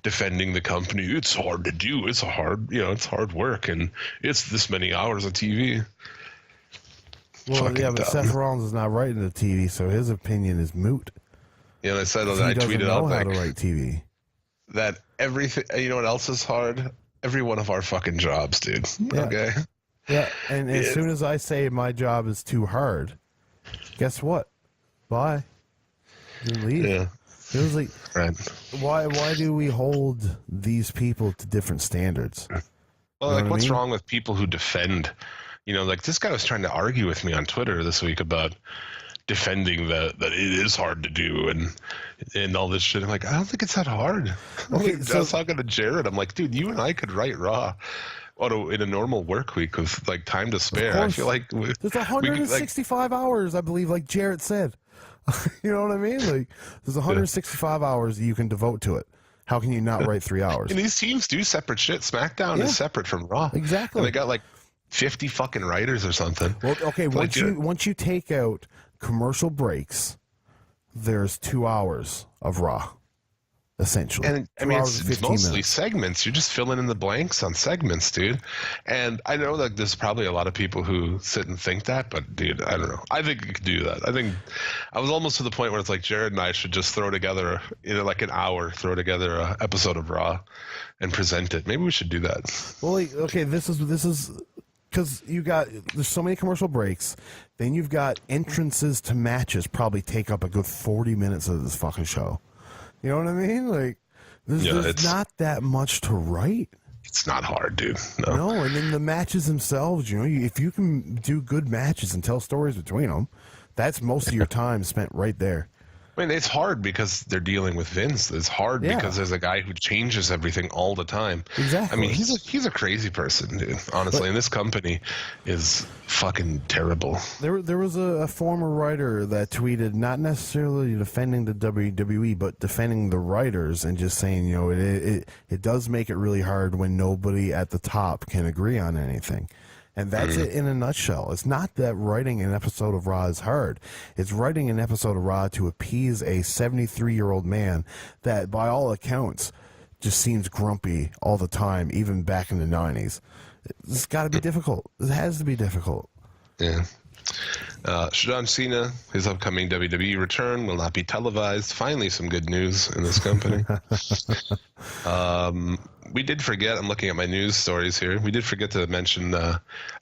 defending the company. It's hard to do. It's hard work, and it's this many hours of TV. Well, Fucking yeah, but dumb. Seth Rollins is not writing the TV, so his opinion is moot. Yeah, and I said that He I doesn't tweeted know out how like to write TV. that everything. You know what else is hard? Every one of our fucking jobs, dude. Yeah. Okay. Yeah, and as soon as I say my job is too hard, guess what? Bye. You leave. Yeah. It was like, Right. why do we hold these people to different standards? Well, know like, what I what's mean? wrong with people who defend? Like this guy was trying to argue with me on Twitter this week about defending that it is hard to do and all this shit. I'm like, I don't think it's that hard. Okay, I was talking to Jared. I'm like, dude, you and I could write Raw in a normal work week with like time to spare. I course. feel like There's 165 hours, I believe, like Jarrett said. You know what I mean? Like, there's 165 hours that you can devote to it. How can you not write 3 hours? And these teams do separate shit. SmackDown is separate from Raw. Exactly. And they got like 50 fucking writers or something. Well, okay, Like, once you take out commercial breaks, there's 2 hours of Raw, essentially. And I 2 mean, hours and it's 15 mostly minutes. segments. You're just filling in the blanks on segments, dude. And I know that there's probably a lot of people who sit and think that, but dude, I don't know. I think you could do that. I think I was almost to the point where it's like Jared and I should just throw together, like an hour, throw together a episode of Raw and present it. Maybe we should do that. Well, like, okay, this is because there's so many commercial breaks. Then you've got entrances to matches probably take up a good 40 minutes of this fucking show. You know what I mean? Like, there's not that much to write. It's not hard, dude. No. No, and then the matches themselves, if you can do good matches and tell stories between them, that's most of your time spent right there. I mean, it's hard because they're dealing with Vince. It's hard because there's a guy who changes everything all the time. Exactly. I mean, he's a crazy person, dude. Honestly, and this company is fucking terrible. There was a former writer that tweeted, not necessarily defending the WWE, but defending the writers and just saying, it does make it really hard when nobody at the top can agree on anything. And that's it in a nutshell. It's not that writing an episode of Raw is hard. It's writing an episode of Raw to appease a 73-year-old man that, by all accounts, just seems grumpy all the time, even back in the 90s. It's got to be difficult. It has to be difficult. Yeah. John Cena, his upcoming WWE return will not be televised. Finally, some good news in this company. We did forget, I'm looking at my news stories here. We did forget to mention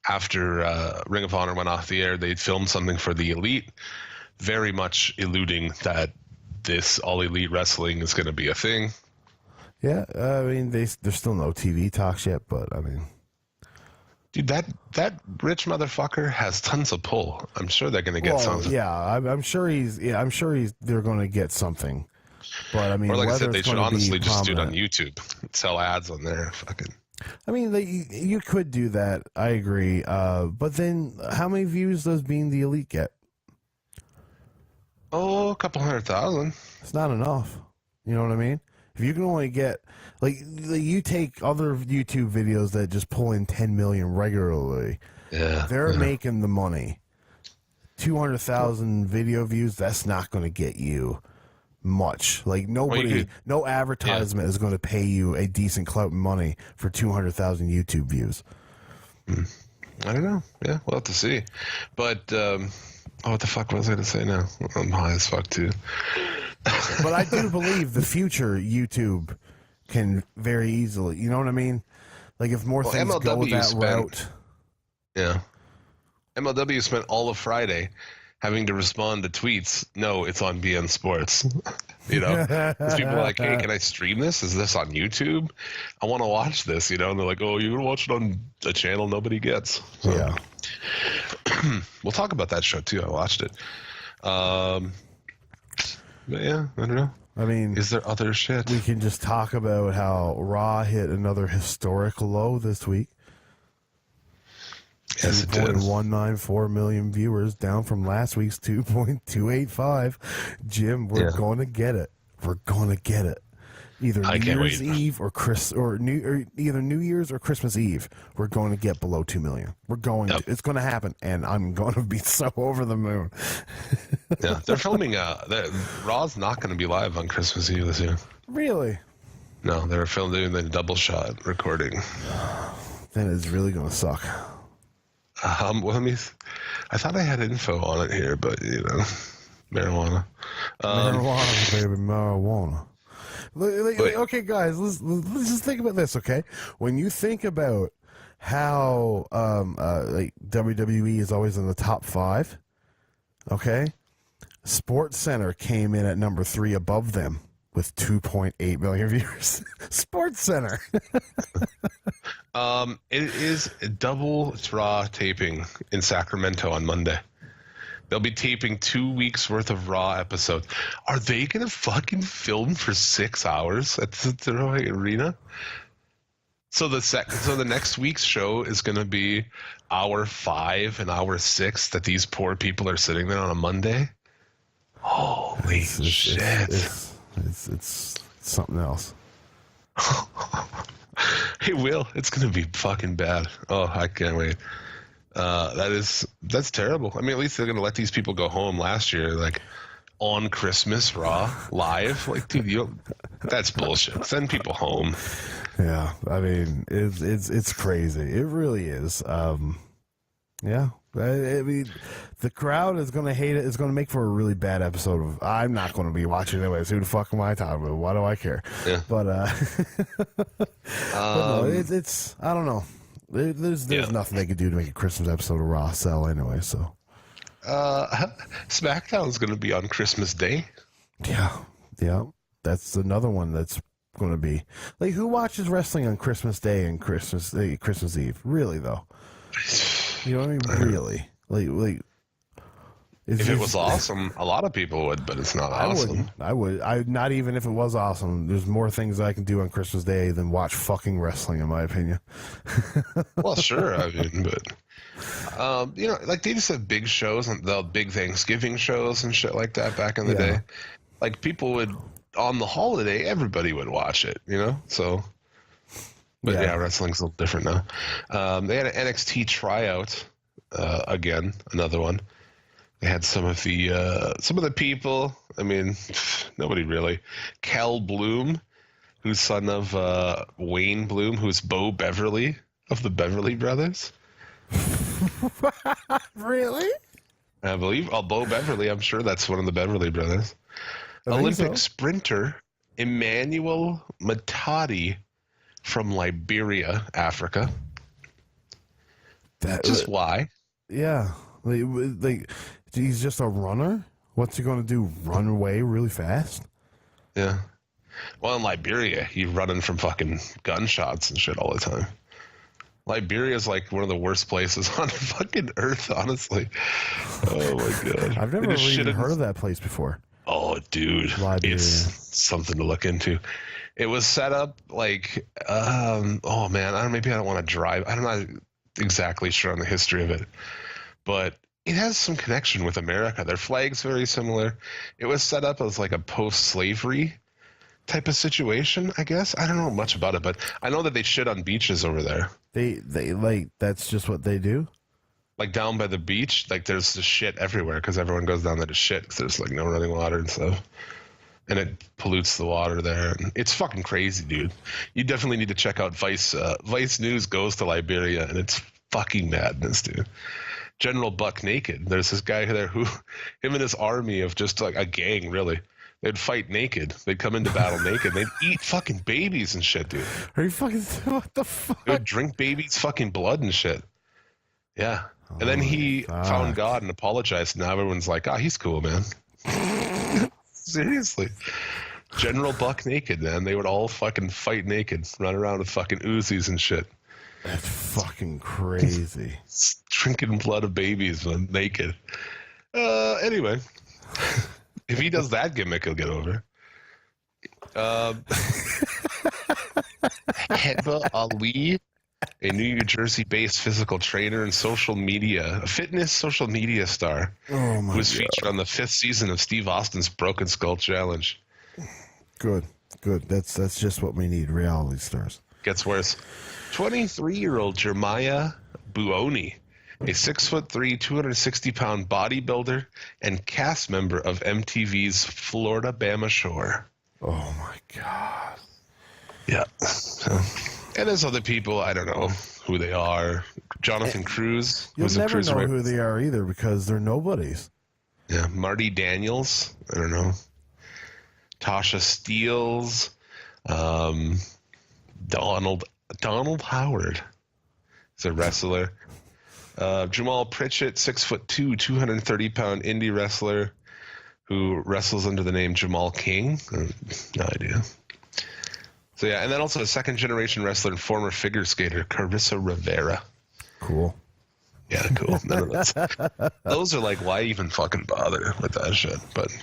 after Ring of Honor went off the air, they filmed something for the Elite, very much eluding that this All Elite Wrestling is going to be a thing. Yeah, I mean, there's still no TV talks yet, but I mean... Dude, that rich motherfucker has tons of pull. I'm sure they're going to get something. Yeah, I'm sure they're going to get something. But I mean, or like I said, they should honestly just do it on prominent. YouTube, sell ads on there. Fucking. I mean, you could do that. I agree. But then, how many views does Being the Elite get? Oh, a couple 100,000. It's not enough. You know what I mean? If you can only get you take other YouTube videos that just pull in 10 million regularly, they're making the money. 200,000 video views, that's not going to get you much. Like no advertisement is going to pay you a decent clout money for 200,000 YouTube views. I don't know. Yeah, we'll have to see. But what the fuck was I going to say now? I'm high as fuck too. But I do believe the future YouTube can very easily. You know what I mean? Like if more things MLW go that route. Yeah. MLW spent all of Friday having to respond to tweets. No, it's on BN Sports. Because people are like, hey, can I stream this? Is this on YouTube? I want to watch this, And they're like, oh, you're going to watch it on a channel nobody gets. So, yeah. We'll talk about that show, too. I watched it. But yeah, I don't know. I mean, is there other shit? We can just talk about how Raw hit another historic low this week. Yes, it did. 2.194 million viewers, down from last week's 2.285. Jim, we're going to get it. We're going to get it. Either I New can't Year's wait. Eve or either New Year's or Christmas Eve. We're going to get below 2 million. We're going to. It's going to happen, and I'm going to be so over the moon. Yeah, they're filming. Raw's not going to be live on Christmas Eve this year. Really? No, they're doing the double shot recording. Then it's really going to suck. Well, I thought I had info on it here, but marijuana. Marijuana, baby, marijuana. Okay, guys, let's just think about this. Okay, when you think about how like WWE is always in the top 5, okay, Sports Center came in at number 3 above them with 2.8 million viewers. Sports Center. It is a double Raw taping in Sacramento on Monday. They'll be taping 2 weeks worth of Raw episodes. Are they gonna fucking film for 6 hours at the arena? So the next week's show is gonna be hour 5 and hour 6 that these poor people are sitting there on a Monday. Holy shit! It's something else. Hey, Will, it's gonna be fucking bad. Oh, I can't wait. That's terrible. I mean, at least they're gonna let these people go home last year, like on Christmas Raw live. Like, dude, that's bullshit. Send people home. Yeah, I mean, it's crazy. It really is. Yeah, I mean, the crowd is gonna hate it. It's gonna make for a really bad episode of. I'm not gonna be watching anyways. Who the fuck am I talking about? Why do I care? Yeah. But but no, it's I don't know. There's nothing they could do to make a Christmas episode of Raw sell anyway. So SmackDown's going to be on Christmas Day. Yeah, that's another one that's going to be like, who watches wrestling on Christmas Day and Christmas Eve? Really though, you know what I mean? Really, like. If it was awesome, a lot of people would, but it's not awesome. I would. Not even if it was awesome. There's more things I can do on Christmas Day than watch fucking wrestling, in my opinion. Well, sure. I mean, but like they used to have big shows, the big Thanksgiving shows and shit like that back in the day. Like people would on the holiday, everybody would watch it, So, but yeah, wrestling's a little different now. They had an NXT tryout again, another one. They had some of the people. I mean, nobody really. Kel Bloom, who's son of Wayne Bloom, who's Bo Beverly of the Beverly Brothers. Really? I believe. Bo Beverly, I'm sure that's one of the Beverly Brothers. Olympic sprinter Emmanuel Matadi from Liberia, Africa. Why? Yeah. Like, he's just a runner? What's he going to do? Run away really fast? Yeah. Well, in Liberia, he's running from fucking gunshots and shit all the time. Liberia is like one of the worst places on fucking earth, honestly. Oh my god. I've never even heard of that place before. Oh, dude. Liberia. It's something to look into. It was set up like, oh man, maybe I don't want to drive. I'm not exactly sure on the history of it, but it has some connection with America. Their flag's very similar. It was set up as like a post-slavery type of situation, I guess. I don't know much about it, but I know that they shit on beaches over there. They like, that's just what they do? Like down by the beach, like there's the shit everywhere because everyone goes down there to shit because there's like no running water and stuff. And it pollutes the water there. And it's fucking crazy, dude. You definitely need to check out Vice. Vice News goes to Liberia, and it's fucking madness, dude. General Buck Naked. There's this guy there him and his army of just like a gang, really. They'd fight naked. They'd come into battle naked. They'd eat fucking babies and shit, dude. Are you fucking... What the fuck? They would drink babies' fucking blood and shit. Yeah. And then he found God and apologized. Now everyone's like, he's cool, man. Seriously. General Buck Naked, man. They would all fucking fight naked, run around with fucking Uzis and shit. That's fucking crazy. Drinking blood of babies, man, naked. Anyway. If he does that gimmick, he'll get over. Heba Ali a New Jersey-based physical trainer and fitness social media star, Oh my who was God. featured on the 5th season of Steve Austin's Broken Skull Challenge. Good. That's just what we need. Reality stars. Gets worse. 23-year-old Jeremiah Buoni, a 6'3", 260-pound bodybuilder and cast member of MTV's Florida Bama Shore. Oh my God. Yeah. So, and there's other people, I don't know who they are. Jonathan Cruz. You'll who's a never know cruiserweight. who they are either because they're nobodies. Yeah, Marty Daniels. I don't know. Tasha Steeles. Donald Howard. He's a wrestler. Jamal Pritchett, 6'2", 230-pound indie wrestler who wrestles under the name Jamal King. No idea. So yeah, and then also a second-generation wrestler and former figure skater, Carissa Rivera. Cool. Yeah, cool. None of those. Those are like, why even fucking bother with that shit? But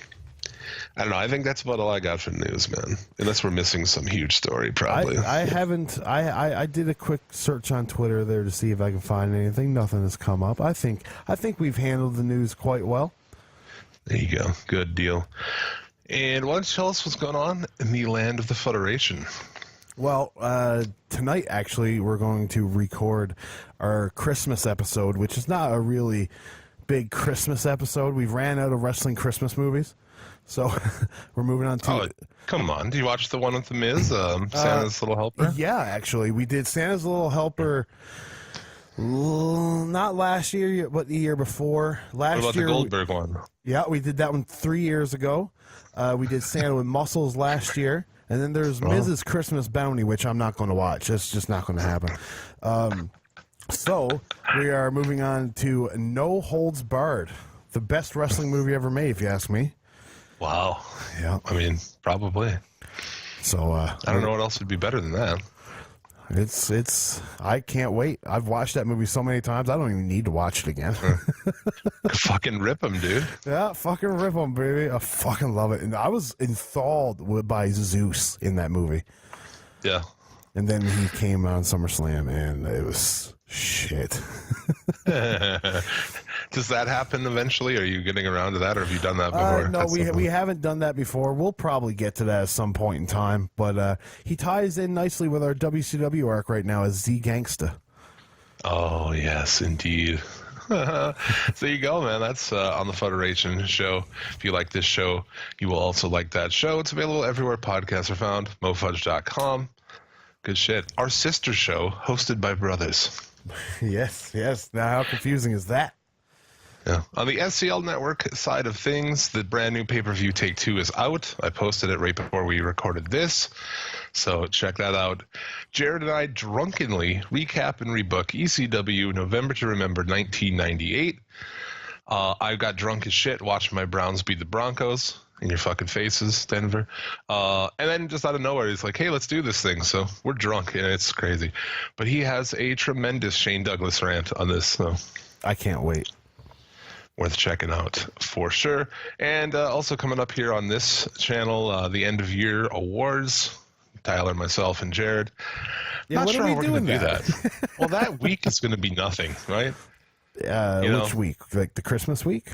I don't know. I think that's about all I got for news, man. Unless we're missing some huge story, probably. I haven't. I did a quick search on Twitter there to see if I can find anything. Nothing has come up. I think we've handled the news quite well. There you go. Good deal. And why don't you tell us what's going on in the land of the Federation? Well, tonight, actually, we're going to record our Christmas episode, which is not a really big Christmas episode. We've ran out of wrestling Christmas movies, so we're moving on to... Oh, come on. Do you watch the one with The Miz, Santa's Little Helper? Yeah, actually. We did Santa's Little Helper... Not last year, but the year before. What about the Goldberg one? Yeah, we did that one 3 years ago. We did Santa with Muscles last year. And then there's Mrs. Christmas Bounty, which I'm not going to watch. That's just not going to happen. So we are moving on to No Holds Barred, the best wrestling movie ever made, if you ask me. Wow. Yeah. I mean, probably. So I don't know what else would be better than that. I can't wait. I've watched that movie so many times, I don't even need to watch it again. Fucking rip him, dude. Yeah, fucking rip them, baby. I fucking love it. And I was enthralled by Zeus in that movie. Yeah. And then he came on SummerSlam, and it was shit. Does that happen eventually? Are you getting around to that, or have you done that before? No, we haven't done that before. We'll probably get to that at some point in time. But he ties in nicely with our WCW arc right now as Z Gangsta. Oh, yes, indeed. So there you go, man. That's on the Federation show. If you like this show, you will also like that show. It's available everywhere podcasts are found. mofudge.com. Good shit. Our sister show, hosted by brothers. Yes. Now, how confusing is that? Yeah. On the SCL Network side of things, the brand new pay-per-view Take 2 is out. I posted it right before we recorded this, so check that out. Jared and I drunkenly recap and rebook ECW November to Remember 1998. I got drunk as shit watching my Browns beat the Broncos. In your fucking faces, Denver. And then just out of nowhere, he's like, hey, let's do this thing. So we're drunk, and it's crazy. But he has a tremendous Shane Douglas rant on this, so I can't wait. Worth checking out for sure. And also coming up here on this channel, the end of year awards. Tyler, myself, and Jared. Yeah, Not when sure are we how we're going to doing do that? that. Well, that week is going to be nothing, right? Which week? Like the Christmas week?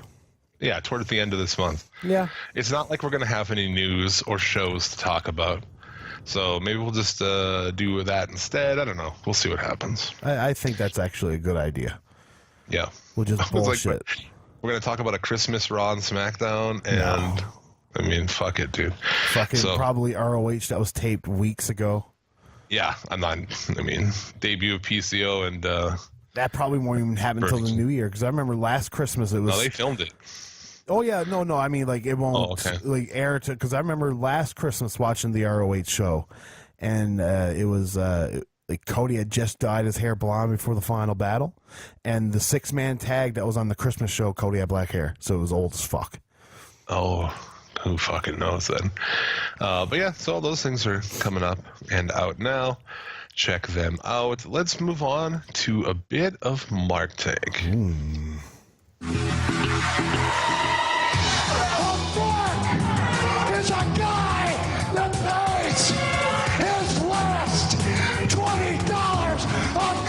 Yeah, toward the end of this month. Yeah. It's not like we're going to have any news or shows to talk about. So maybe we'll just do that instead. I don't know. We'll see what happens. I think that's actually a good idea. Yeah. We'll just bullshit. We're going to talk about a Christmas Raw and SmackDown, and I mean, fuck it, dude. Fucking probably ROH that was taped weeks ago. Yeah, debut of PCO and... that probably won't even happen until the new year, because I remember last Christmas it was... No, they filmed it. Oh, yeah, no, I mean, like, it won't air to... Because I remember last Christmas watching the ROH show, and it was... like Cody had just dyed his hair blonde before the final battle, and the 6-man tag that was on the Christmas show, Cody had black hair, so it was old as fuck. Oh, who fucking knows then? But yeah, so all those things are coming up and out now. Check them out. Let's move on to a bit of Mark Tank. Is a guy that pays his last $20 a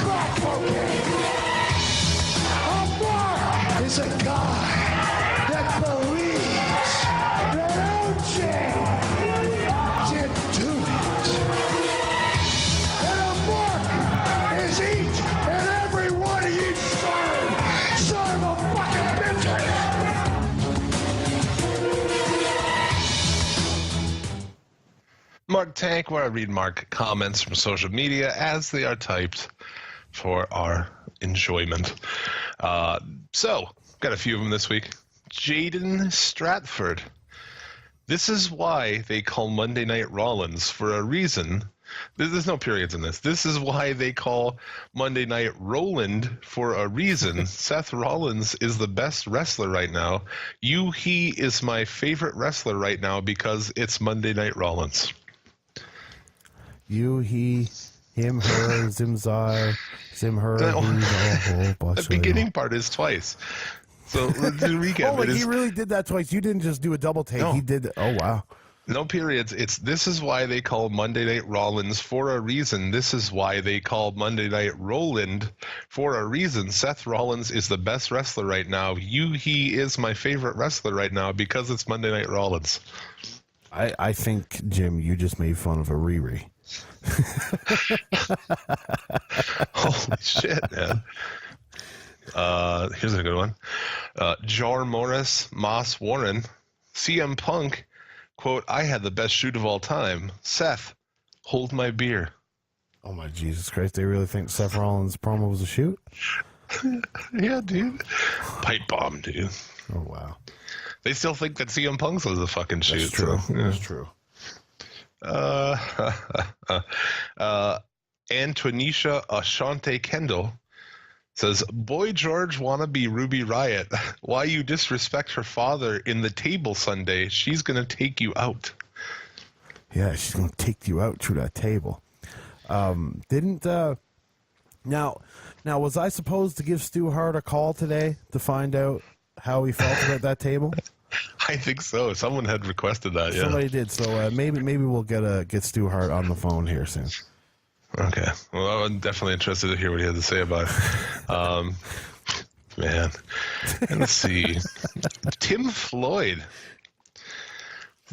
Mark Tank, where I read Mark comments from social media as they are typed for our enjoyment. So, got a few of them this week. Jaden Stratford. This is why they call Monday Night Rollins for a reason. There's no periods in this. This is why they call Monday Night Roland for a reason. Seth Rollins is the best wrestler right now. He is my favorite wrestler right now because it's Monday Night Rollins. You, he, him, her, zim, zai, zim, her, The beginning part is twice. So let's do a recap. He really did that twice. You didn't just do a double take. No. He did. Oh, wow. No periods. This is why they call Monday Night Rollins for a reason. This is why they call Monday Night Roland for a reason. Seth Rollins is the best wrestler right now. He is my favorite wrestler right now because it's Monday Night Rollins. I think, Jim, you just made fun of a Riri. Holy shit, man. Here's a good one. Jar Morris, Moss Warren, CM Punk, quote, I had the best shoot of all time. Seth, hold my beer. Oh, my Jesus Christ. They really think Seth Rollins' promo was a shoot? Yeah, dude. Pipe bomb, dude. Oh, wow. They still think that CM Punk's was a fucking shoot. That's true. So, yeah. That's true. Antonisha Ashante Kendall says, Boy George wannabe Ruby Riot. Why you disrespect her father in the table Sunday? She's going to take you out. Yeah, she's going to take you out through that table. Now, was I supposed to give Stu Hart a call today to find out how he felt about that table? I think so. Someone had requested that, yeah. Somebody did, so maybe we'll get Stu Hart on the phone here soon. Okay. Well, I'm definitely interested to hear what he had to say about it. Man. And let's see. Tim Floyd.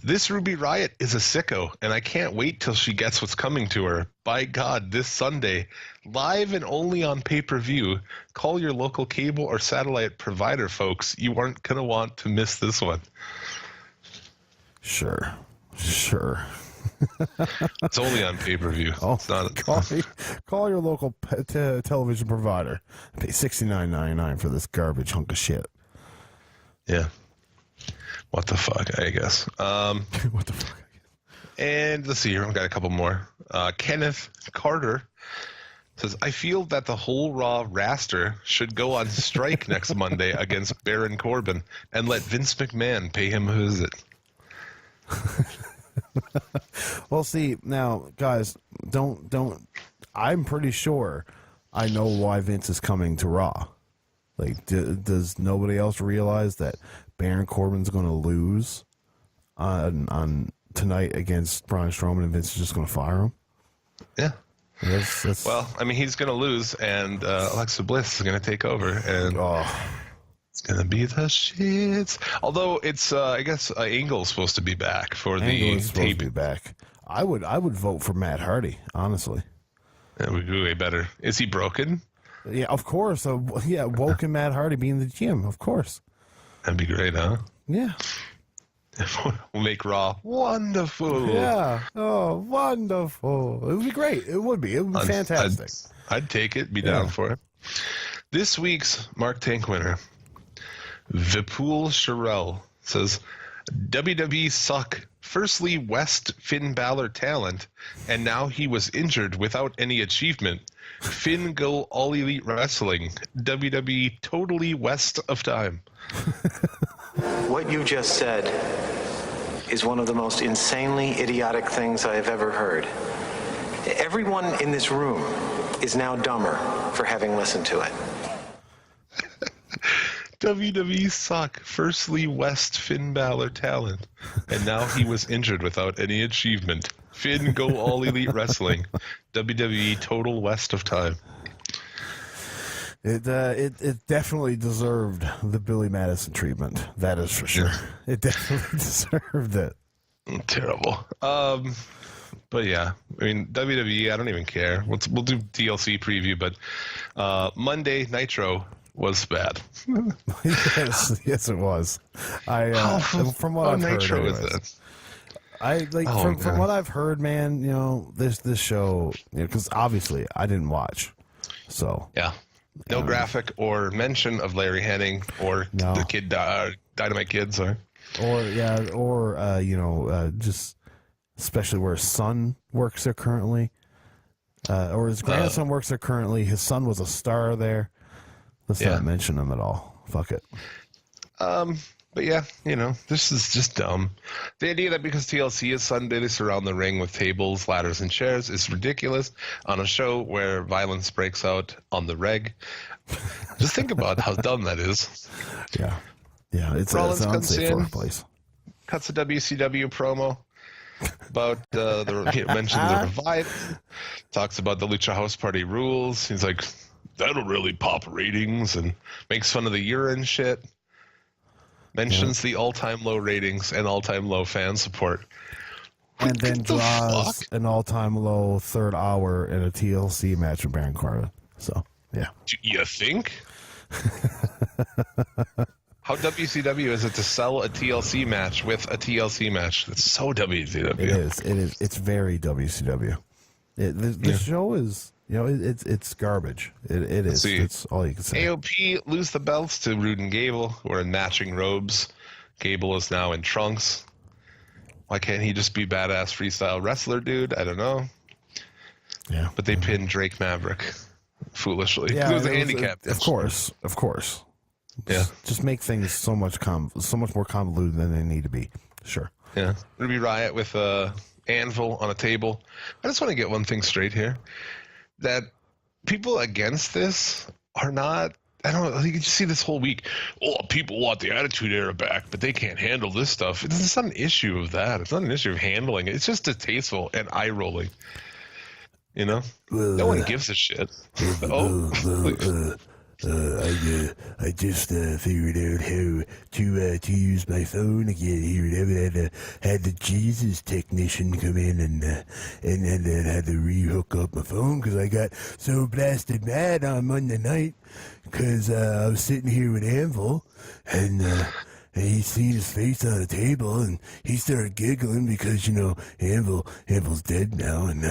This Ruby Riot is a sicko, and I can't wait till she gets what's coming to her. By God, this Sunday, live and only on pay-per-view. Call your local cable or satellite provider, folks. You aren't going to want to miss this one. Sure. It's only on pay-per-view. Oh, it's not. Call your local television provider. Pay $69.99 for this garbage hunk of shit. Yeah. What the fuck, I guess. What the fuck? And let's see here. I've got a couple more. Kenneth Carter says, I feel that the whole Raw roster should go on strike next Monday against Baron Corbin and let Vince McMahon pay him a visit. Well, see, now, guys, don't. I'm pretty sure I know why Vince is coming to Raw. Like, does nobody else realize that Baron Corbin's going to lose on tonight against Braun Strowman, and Vince is just going to fire him? Yeah. That's... Well, I mean, he's going to lose, and Alexa Bliss is going to take over, and it's going to be the shits. Although it's, I guess, Angle's supposed to be back for the tape. Be back. I would vote for Matt Hardy, honestly. That would be way better. Is he broken? Yeah, of course. Woken Matt Hardy being the GM, of course. That'd be great, huh? Yeah. We'll make Raw wonderful. Yeah. Oh, wonderful. It would be great. It would be. It would be fantastic. I'd take it. Be down for it. This week's Mark Tank winner, Vipul Sherrill, says, WWE suck. Firstly, West Finn Balor talent, and now he was injured without any achievement. Finn go all elite wrestling. WWE totally waste of time. What you just said is one of the most insanely idiotic things I have ever heard. Everyone in this room is now dumber for having listened to it. WWE suck. Firstly, West Finn Balor talent, and now he was injured without any achievement. Finn go all elite wrestling. WWE total waste of time. It definitely deserved the Billy Madison treatment. That is for sure. It definitely deserved it. Terrible. But yeah, I mean, WWE, I don't even care. We'll do DLC preview, but Monday Nitro was bad. Yes, it was. From what I've Nitro heard, is that? I like from what I've heard, man. You know, this show, because obviously I didn't watch, so yeah, no graphic or mention of Larry Henning or the kid Dynamite Kids or just especially where his son works there currently, or his grandson works there currently. His son was a star there. Let's not mention him at all. Fuck it. But yeah, this is just dumb. The idea that because TLC is Sunday, they surround the ring with tables, ladders, and chairs is ridiculous on a show where violence breaks out on the reg. Just think about how dumb that is. Yeah. Yeah, it's an unsafe workplace. Cuts a WCW promo about mentions the revive. Talks about the Lucha House Party rules. He's like, that'll really pop ratings, and makes fun of the urine shit. Mentions the all-time low ratings and all-time low fan support. And then draws an all-time low third hour in a TLC match with Baron Corbin. So, yeah. Do you think? How WCW is it to sell a TLC match with a TLC match? That's so WCW. It is. It's very WCW. The show is... it's garbage. It is. It's all you can say. AOP lose the belts to Rude and Gable, who are in matching robes. Gable is now in trunks. Why can't he just be badass freestyle wrestler, dude? I don't know. Yeah. But they pinned Drake Maverick foolishly. Yeah, it was a handicap. Of course. Yeah. Just make things so much more convoluted than they need to be. Sure. Yeah. Ruby Riott with Anvil on a table. I just want to get one thing straight here. That people against this are not, I don't know, you can just see this whole week, people want the Attitude Era back, but they can't handle this stuff. It's not an issue of that. It's not an issue of handling it. It's just distasteful and eye-rolling. No one gives a shit. I just figured out how to use my phone again here. I had the Jesus technician come in and then had to re-hook up my phone because I got so blasted mad on Monday night because I was sitting here with Anvil and he seen his face on a table and he started giggling because Anvil's dead now and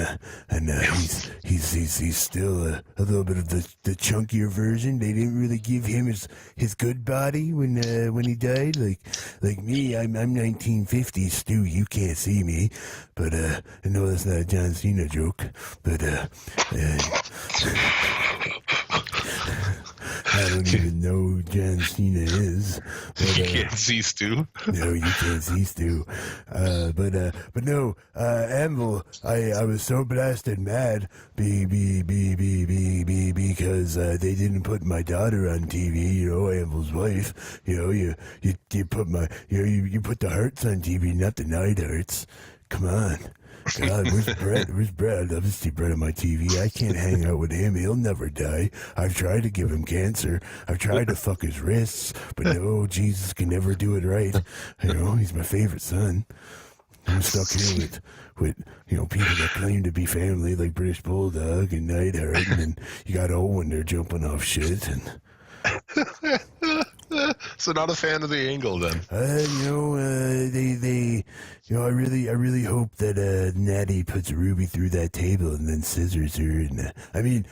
he's still a little bit of the chunkier version. They didn't really give him his good body when he died. Like me, I'm 1950s Stu. You can't see me, but I know that's not a John Cena joke, but I don't even know who John Cena is. But, you can't see Stu? No, you can't see Stu. But no, Anvil, I was so blasted mad because they didn't put my daughter on TV, Anvil's wife. You put you put the Hearts on TV, not the Night Hearts. Come on. God, where's Brett? Where's Brett? I'd love to see Brett on my TV. I can't hang out with him. He'll never die. I've tried to give him cancer. I've tried to fuck his wrists, but no, Jesus can never do it right. He's my favorite son. I'm stuck here with people that claim to be family, like British Bulldog and Neidhart, and then you got Owen there jumping off shit and. So not a fan of the angle then. I really hope that Natty puts Ruby through that table and then scissors her. And I mean,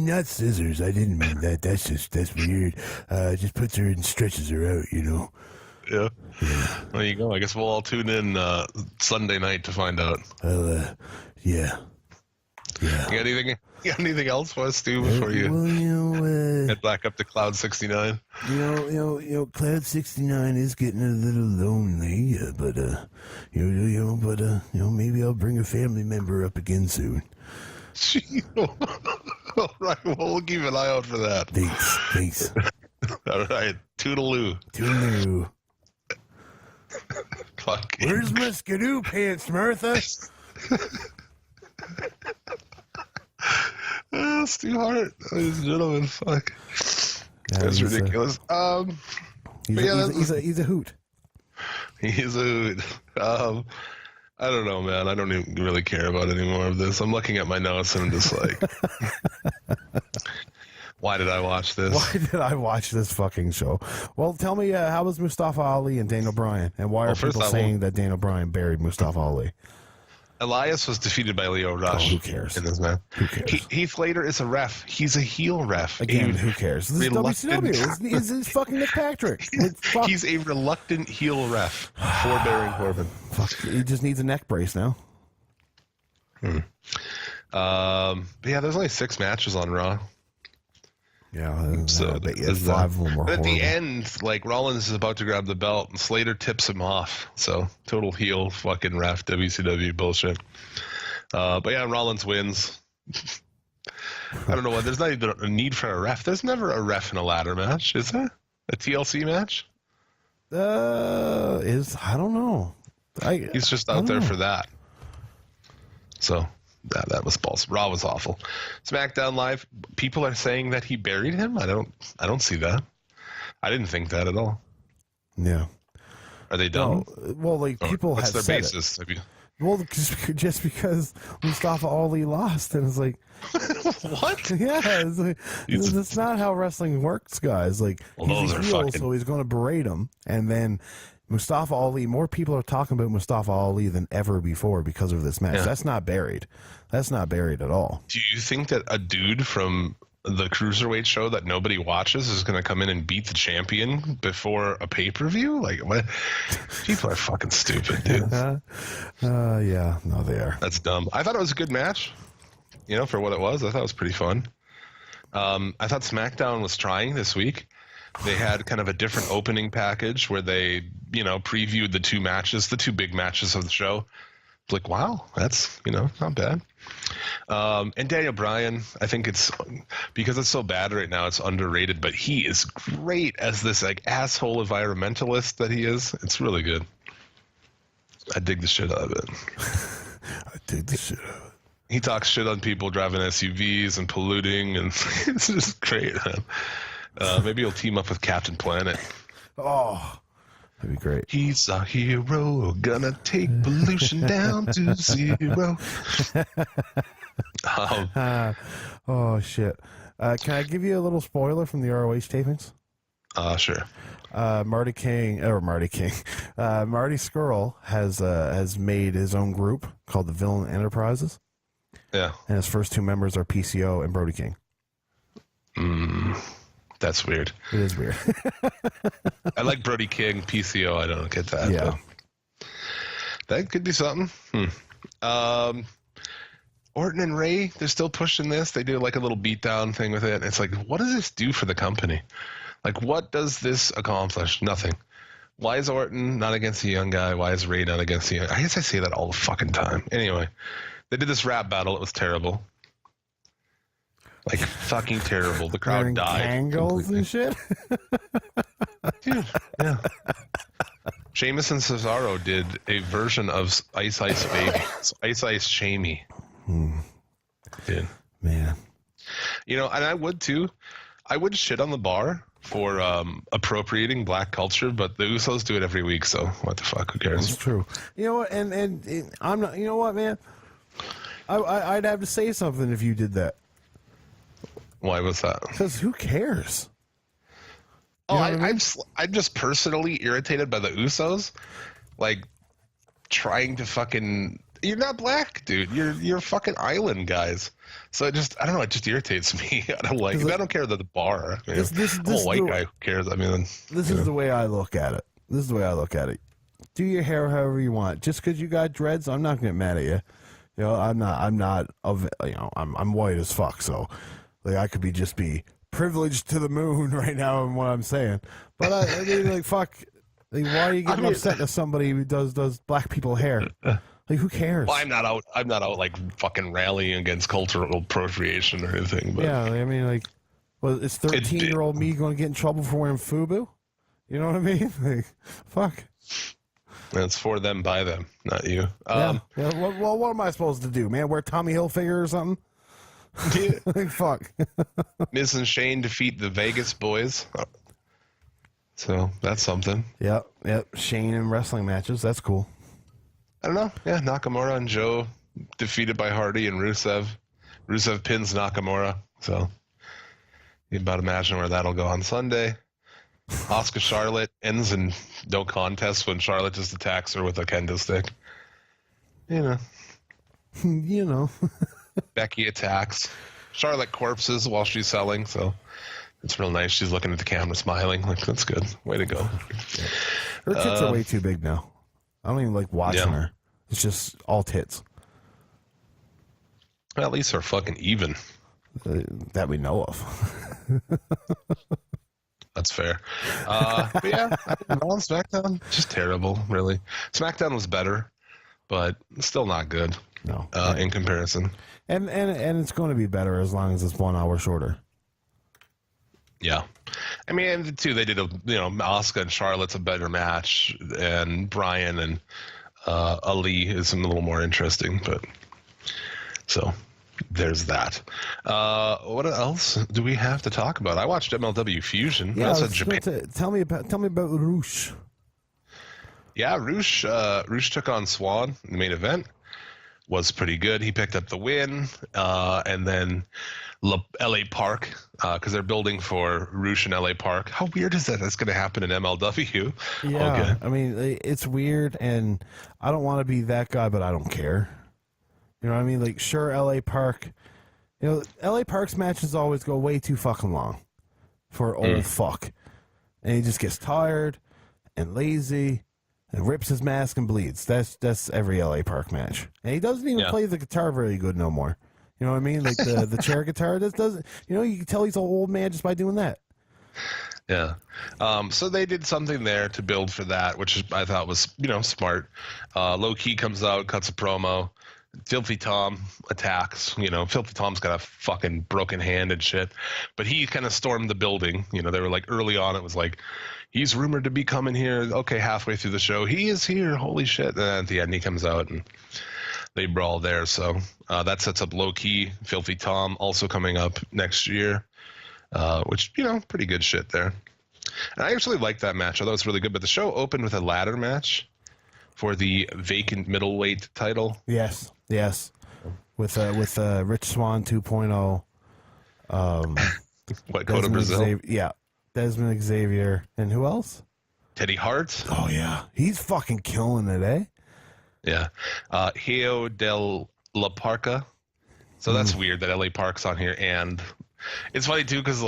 not scissors. I didn't mean that. That's weird. Just puts her and stretches her out. Yeah. There you go. I guess we'll all tune in Sunday night to find out. Yeah. You got anything else for us, Stu, before you head back up to Cloud 69? Cloud 69 is getting a little lonely, but maybe I'll bring a family member up again soon. All right, well, we'll keep an eye out for that. Thanks. All right, toodaloo. Fuck. Where's my skidoo pants, Martha? Stu Hart, ladies and gentlemen, fuck. That's ridiculous. He's a hoot. He's a hoot. I don't know, man. I don't even really care about any more of this. I'm looking at my notes and I'm just like, Why did I watch this? Why did I watch this fucking show? Well, tell me, how was Mustafa Ali and Daniel Bryan? And why are people saying that Daniel Bryan buried Mustafa Ali? Elias was defeated by Leo Rush. Who cares? In this match. Who cares? Heath Slater is a ref. He's a heel ref. Again, who cares? This is WCW. It's fucking Nick Patrick. He's a reluctant heel ref for Baron Corbin. Fuck, he just needs a neck brace now. But yeah, there's only 6 matches on Raw. Yeah, so I bet you 5 of them were But at horrible. the end, like, Rollins is about to grab the belt, and Slater tips him off. So, total heel fucking ref, WCW bullshit. But yeah, Rollins wins. I don't know why. There's not even a need for a ref. There's never a ref in a ladder match, is there? A TLC match? I don't know. He's just out there for that. So, that was false. Raw was awful. SmackDown Live, people are saying that he buried him. I don't see that. I didn't think that at all. Yeah. Are they dumb? No, well, like, people have what's their said basis? it. Well, just because Mustafa Ali lost, and it's like, what? Yeah, it's like, that's not how wrestling works, guys. Like, he's a heel, so he's going to berate him, and then Mustafa Ali. More people are talking about Mustafa Ali than ever before because of this match. Yeah. That's not buried. That's not buried at all. Do you think that a dude from the Cruiserweight show that nobody watches is going to come in and beat the champion before a pay-per-view? Like, what? People are fucking stupid, dude. Yeah, no, they are. That's dumb. I thought it was a good match, for what it was. I thought it was pretty fun. I thought SmackDown was trying this week. They had kind of a different opening package where they, previewed the 2 matches, the 2 big matches of the show. Like, wow, that's, not bad. And Daniel Bryan, I think it's because it's so bad right now, it's underrated, but he is great as this like asshole environmentalist that he is. It's really good. I dig the shit out of it. I dig the shit out of it. He talks shit on people driving SUVs and polluting, and it's just great, man. Maybe he'll team up with Captain Planet. Oh, that'd be great. He's a hero, gonna take pollution down to 0. Oh, shit. Can I give you a little spoiler from the ROH tapings? Sure. Marty Scurll has made his own group called the Villain Enterprises. Yeah. And his first 2 members are PCO and Brody King. That's weird. It is weird. I like Brody King, PCO. I don't get that. Yeah. That could be something. Orton and Ray, they're still pushing this. They do like a little beatdown thing with it. It's like, what does this do for the company? Like, what does this accomplish? Nothing. Why is Orton not against the young guy? Why is Ray not against the young guy? I guess I say that all the fucking time. Anyway, they did this rap battle. It was terrible. Like, fucking terrible. The crowd died. Angles and shit? Dude, yeah. Sheamus and Cesaro did a version of Ice Ice Baby. Ice Ice Shamey. Dude. Man. And I would too. I would shit on the Bar for appropriating black culture, but the Usos do it every week, so what the fuck? Who cares? That's true. You know what? And I'm not. You know what, man? I'd have to say something if you did that. Why was that? Because who cares? I'm just personally irritated by the Usos, like trying to fucking. You're not black, dude. You're fucking island guys. So I don't know. It just irritates me. I don't like. I don't care that the Bar. I mean, I'm a white guy. Who cares? I mean, this is the way I look at it. Do your hair however you want. Just because you got dreads, I'm not gonna get mad at you. I'm not of. I'm white as fuck. So, like, I could be privileged to the moon right now in what I'm saying. But I mean, like, fuck. Like, why are you getting upset at somebody who does black people hair? Like, who cares? Well, I'm not out like fucking rallying against cultural appropriation or anything. But yeah, I mean, like, is 13-year-old me going to get in trouble for wearing FUBU? You know what I mean? Like, fuck. It's for them, by them, not you. Yeah. Well, what am I supposed to do, man? Wear Tommy Hilfiger or something? Yeah. Like, fuck. Miz and Shane defeat the Vegas boys. So that's something. Yep. Shane in wrestling matches. That's cool. I don't know. Yeah, Nakamura and Joe defeated by Hardy and Rusev. Rusev pins Nakamura. So, You about imagine where that'll go on Sunday. Asuka Charlotte ends in no contest when Charlotte just attacks her with a kendo stick. You know. You know. Becky attacks. Charlotte corpses while she's selling, so it's real nice. She's looking at the camera smiling. Like, that's good. Way to go. Her tits are way too big now. I don't even like watching her. It's just all tits. Well, at least they're fucking even. That we know of. That's fair. But yeah, on SmackDown, just terrible, really. SmackDown was better, but still not good. No. In comparison. And it's going to be better as long as it's 1 hour shorter. Yeah. I mean, too, they did Asuka and Charlotte's a better match, and Bryan and Ali is a little more interesting, but so there's that. What else do we have to talk about? I watched MLW Fusion. Yeah, Japan. Tell me about Roosh. Yeah, Roosh took on Swan in the main event. Was pretty good. He picked up the win, and then LA Park, because they're building for Roosh in LA Park. How weird is that? That's going to happen in MLW. Yeah, okay. I mean, it's weird, and I don't want to be that guy, but I don't care. You know what I mean? Like, sure, LA Park. You know, LA Park's matches always go way too fucking long for old fuck, and he just gets tired and lazy. And rips his mask and bleeds. That's every LA Park match. And he doesn't even play the guitar very good no more. You know what I mean? Like the chair guitar doesn't. You know, you can tell he's an old man just by doing that. Yeah. So they did something there to build for that, which I thought was, smart. Low Key comes out, cuts a promo. Filthy Tom attacks. Filthy Tom's got a fucking broken hand and shit. But he kind of stormed the building. They were like early on, it was like, he's rumored to be coming here. Okay, halfway through the show, he is here. Holy shit. And at the end, he comes out and they brawl there. So that sets up Low Key. Filthy Tom also coming up next year, which, pretty good shit there. And I actually liked that match. I thought it was really good. But the show opened with a ladder match for the vacant middleweight title. Yes. With Rich Swann 2.0. What, Kota Brazil? Yeah. Desmond Xavier. And who else? Teddy Hart. Oh, yeah. He's fucking killing it, eh? Yeah. Hio del La Parca. So that's weird that LA Park's on here. And it's funny, too, because,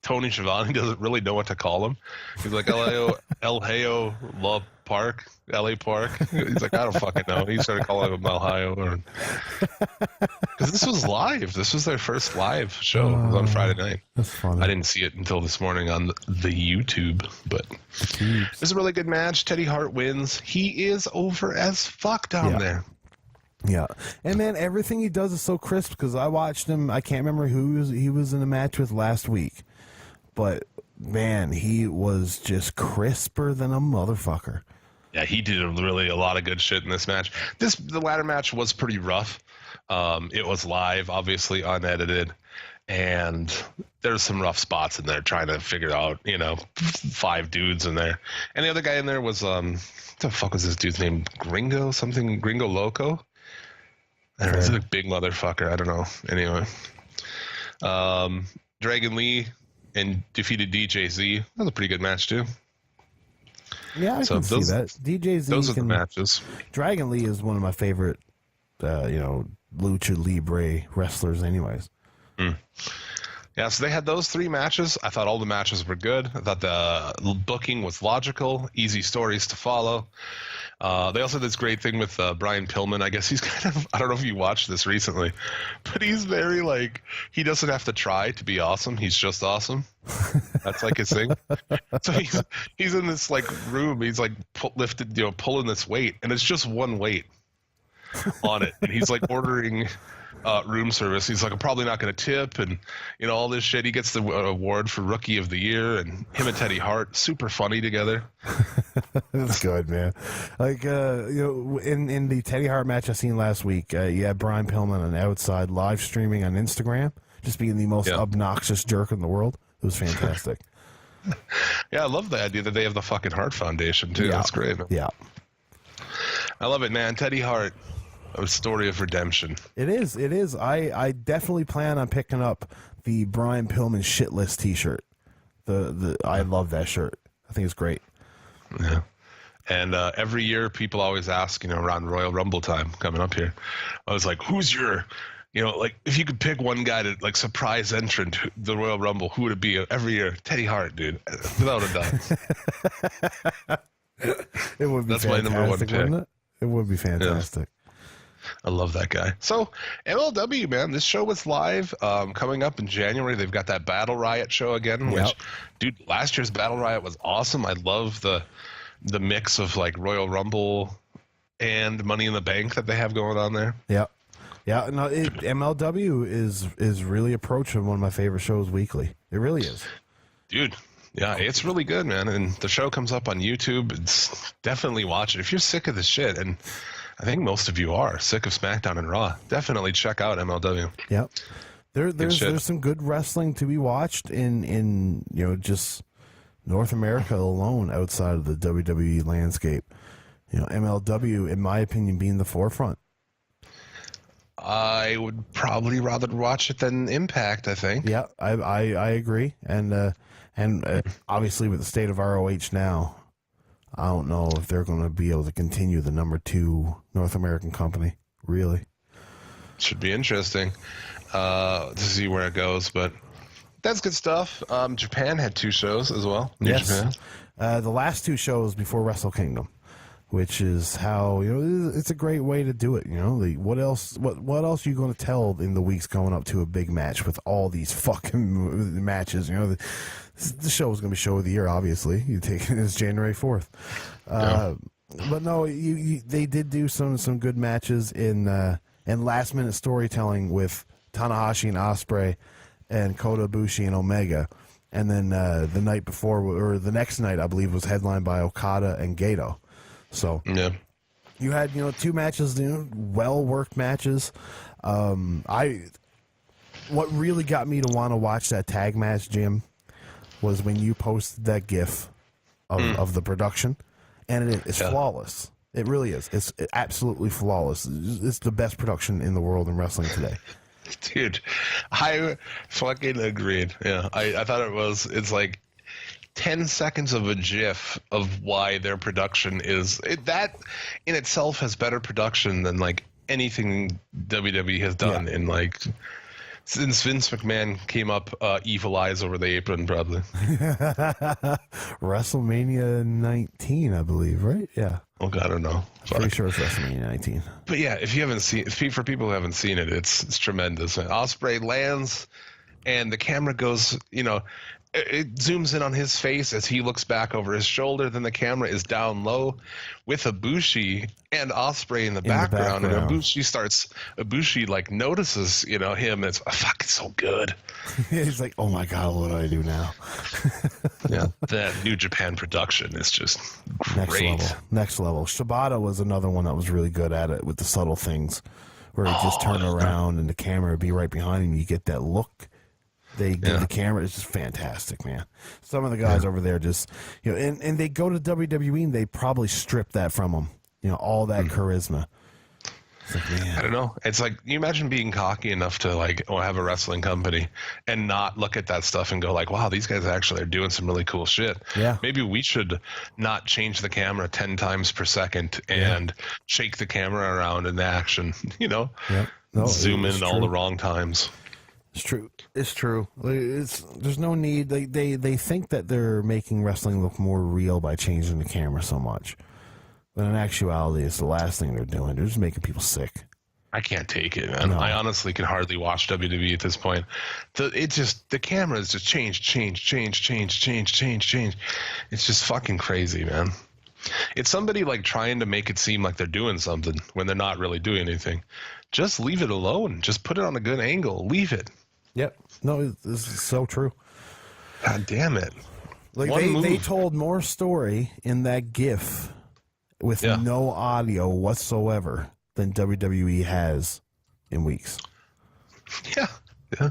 Tony Schiavone doesn't really know what to call him. He's like, El Hio La Park, LA Park. He's like, I don't fucking know. He started calling him Ohio. Because this was live. This was their first live show. It was on Friday night. That's funny. I didn't see it until this morning on the YouTube. But this is a really good match. Teddy Hart wins. He is over as fuck down there. Yeah, and man, everything he does is so crisp because I watched him. I can't remember who he was in a match with last week, but man, he was just crisper than a motherfucker. Yeah, he did really a lot of good shit in this match. The ladder match was pretty rough. It was live, obviously unedited, and there's some rough spots in there trying to figure out, 5 dudes in there, and the other guy in there was what the fuck was this dude's name? Gringo Loco. I don't know, he's a big motherfucker. I don't know. Anyway, Dragon Lee and defeated DJZ. That was a pretty good match too. Yeah, I can see that. DJZ. Those are the matches. Dragon Lee is one of my favorite, lucha libre wrestlers. Anyways. Yeah, so they had those 3 matches. I thought all the matches were good. I thought the booking was logical, easy stories to follow. They also did this great thing with Brian Pillman. I guess he's kind of, I don't know if you watched this recently, but he's very he doesn't have to try to be awesome. He's just awesome. That's his thing. So he's in this room. He's pulling this weight, and it's just one weight on it. And he's ordering room service. He's I'm probably not going to tip, and all this shit. He gets the award for Rookie of the Year, and him and Teddy Hart super funny together. That's good, man. In the Teddy Hart match I seen last week, you had Brian Pillman on outside live streaming on Instagram, just being the most obnoxious jerk in the world. It was fantastic. Yeah, I love the idea that they have the fucking Hart Foundation too. Yeah. That's great, man. Yeah, I love it, man. Teddy Hart. a story of redemption. It is. It is. I definitely plan on picking up the Brian Pillman shit list T-shirt. I love that shirt. I think it's great. Yeah. And every year, people always ask, around Royal Rumble time coming up here, I was like, who's your, like, if you could pick one guy to, like, surprise entrant the Royal Rumble, who would it be every year? Teddy Hart, dude, without a doubt. It would be That's my number one pick. Wouldn't it? It would be fantastic. Yeah. I love that guy. So, MLW, man, this show was live. Coming up in January, they've got that Battle Riot show again, which, dude, last year's Battle Riot was awesome. I love the mix of, like, Royal Rumble and Money in the Bank that they have going on there. Yeah. Yeah, no, MLW is really approaching one of my favorite shows weekly. It really is. Dude, yeah, it's really good, man. And the show comes up on YouTube. It's definitely watch it. If you're sick of the shit, and I think most of you are sick of SmackDown and Raw, definitely check out MLW. Yep. There's some good wrestling to be watched in just North America alone outside of the WWE landscape. MLW, in my opinion, being the forefront. I would probably rather watch it than Impact, I think. Yeah, I agree. And obviously with the state of ROH now, I don't know if they're going to be able to continue the number 2 North American company, really. Should be interesting to see where it goes, but that's good stuff. Japan had 2 shows as well. Yes. Japan. The last 2 shows before Wrestle Kingdom, which is how, it's a great way to do it. What else are you going to tell in the weeks going up to a big match with all these fucking matches? The show is going to be show of the year, obviously. You take it as January 4th. But no, they did do some good matches in last minute storytelling with Tanahashi and Ospreay and Kota Ibushi and Omega. And then the night before, or the next night, I believe, was headlined by Okada and Gato. So you had 2 matches, well worked matches. What really got me to want to watch that tag match, Jim, was when you posted that GIF of the production, and it is flawless. It really is. It's absolutely flawless. It's the best production in the world in wrestling today. Dude, I fucking agreed. Yeah, I thought it's like 10 seconds of a GIF of why their production is that in itself has better production than like anything WWE has done in like since Vince McMahon came up Evil Eyes over the apron, probably. WrestleMania 19, I believe, right? Yeah. Oh God, I don't know. Pretty sure it's WrestleMania 19. But yeah, if you haven't seen, for people who haven't seen it, it's tremendous. Ospreay lands, and the camera goes, it zooms in on his face as he looks back over his shoulder. Then the camera is down low with Ibushi and Ospreay in the background. And Ibushi like notices, him. It's fucking so good. He's like, oh my God, what do I do now? Yeah, that New Japan production is just great. Next level. Shibata was another one that was really good at it with the subtle things where he just turn around and the camera would be right behind him. You get that look. They give the camera. It's just fantastic, man. Some of the guys over there just, and they go to WWE and they probably strip that from them, all that charisma. It's like, man. I don't know. It's like, you imagine being cocky enough to like, have a wrestling company and not look at that stuff and go like, wow, these guys actually are doing some really cool shit. Yeah. Maybe we should not change the camera 10 times per second and shake the camera around in the action, Yeah. No, zoom in at all the wrong times. It's true. It's true. There's no need. They think that they're making wrestling look more real by changing the camera so much. But in actuality, it's the last thing they're doing. They're just making people sick. I can't take it, man. No. I honestly can hardly watch WWE at this point. The camera is just change. It's just fucking crazy, man. It's somebody like trying to make it seem like they're doing something when they're not really doing anything. Just leave it alone. Just put it on a good angle. Leave it. Yep. No, this is so true. God damn it. Like they told more story in that GIF with no audio whatsoever than WWE has in weeks. Yeah. Yeah.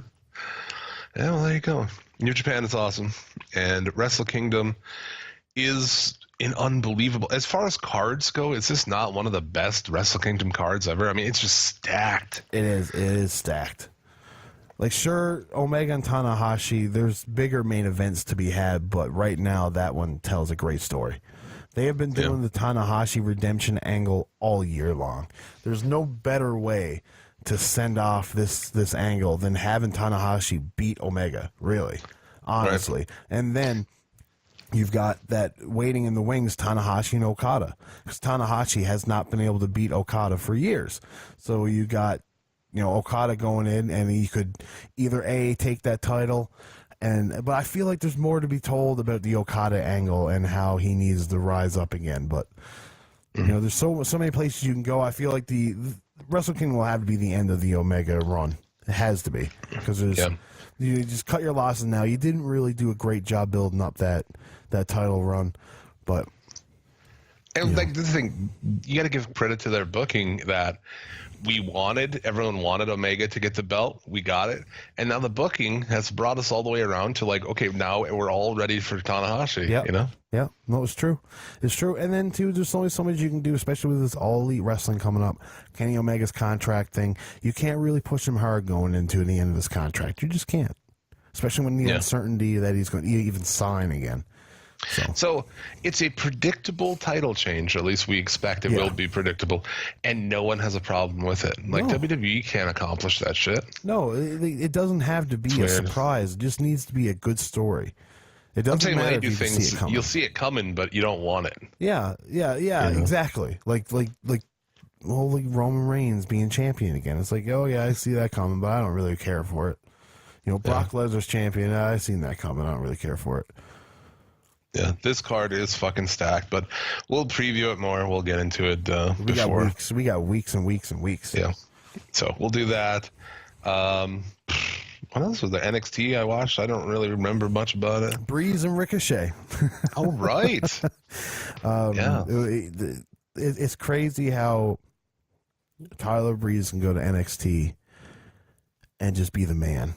Yeah, well, there you go. New Japan is awesome. And Wrestle Kingdom is an unbelievable. As far as cards go, it's just not one of the best Wrestle Kingdom cards ever. I mean, it's just stacked. It is. It is stacked. Like, sure, Omega and Tanahashi, there's bigger main events to be had, but right now that one tells a great story. They have been doing the Tanahashi redemption angle all year long. There's no better way to send off this angle than having Tanahashi beat Omega, really, honestly. Right. And then you've got that waiting in the wings, Tanahashi and Okada, because Tanahashi has not been able to beat Okada for years. So you got, Okada going in, and he could either take that title, but I feel like there's more to be told about the Okada angle and how he needs to rise up again. But there's so many places you can go. I feel like the Wrestle Kingdom will have to be the end of the Omega run. It has to be, because you just cut your losses now. You didn't really do a great job building up that title run, but like the thing, you got to give credit to their booking that everyone wanted Omega to get the belt. We got it. And now the booking has brought us all the way around to like, okay, now we're all ready for Tanahashi, Yeah, no, it's true. It's true. And then, too, there's only so much you can do, especially with this All Elite Wrestling coming up. Kenny Omega's contract thing. You can't really push him hard going into the end of this contract. You just can't. Especially when the uncertainty that he's going to even sign again. So it's a predictable title change, or at least we expect it will be predictable, and no one has a problem with it. Like, WWE can't accomplish that shit. No, it doesn't have to be a surprise. It just needs to be a good story. It doesn't matter when they if do you things, see it coming. you'll see it coming, but you don't want it. Yeah, exactly. Like Roman Reigns being champion again. It's like, oh yeah, I see that coming, but I don't really care for it. Brock Lesnar's champion. I've seen that coming. I don't really care for it. Yeah, this card is fucking stacked, but we'll preview it more. We'll get into it before. We got weeks and weeks and weeks. Yeah, so we'll do that. What else was there? NXT I watched. I don't really remember much about it. Breeze and Ricochet. Oh, right. It's crazy how Tyler Breeze can go to NXT and just be the man.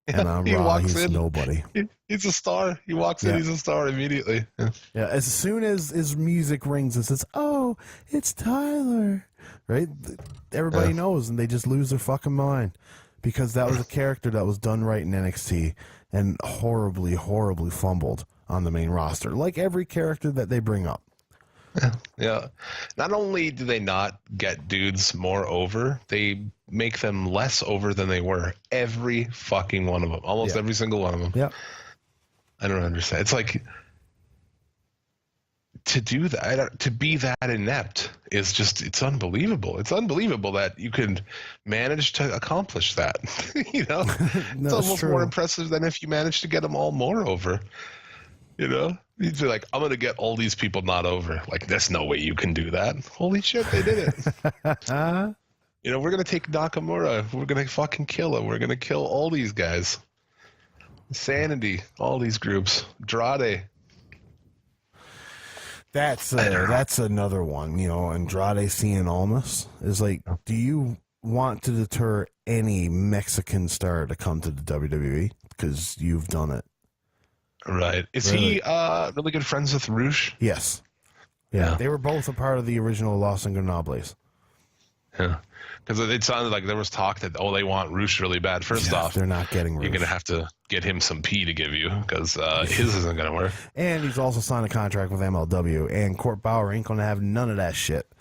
And on Raw, he's nobody. He's a star. He walks in, he's a star immediately. Yeah, as soon as his music rings and says, "Oh, it's Tyler," right? Everybody knows, and they just lose their fucking mind because that was a character that was done right in NXT and horribly, horribly fumbled on the main roster, like every character that they bring up. Yeah. Not only do they not get dudes more over, they make them less over than they were. Every fucking one of them. Almost every single one of them. Yeah. I don't understand. It's like, to do that, to be that inept is just, it's unbelievable. It's unbelievable that you could manage to accomplish that. It's almost more impressive than if you managed to get them all more over. You'd be like, I'm going to get all these people not over. Like, there's no way you can do that. Holy shit, they did it. We're going to take Nakamura. We're going to fucking kill him. We're going to kill all these guys. Sanity, all these groups. Andrade. That's another one, Andrade Cien Almas is like, do you want to deter any Mexican star to come to the WWE? Because you've done it. Right. Is he really good friends with Rush? Yes. Yeah. They were both a part of the original Los Ingobernables. Yeah. Because it sounded like there was talk that, they want Rush really bad. First off, they're not getting Rush. You're going to have to get him some pee to give you because his isn't going to work. And he's also signed a contract with MLW. And Court Bauer ain't going to have none of that shit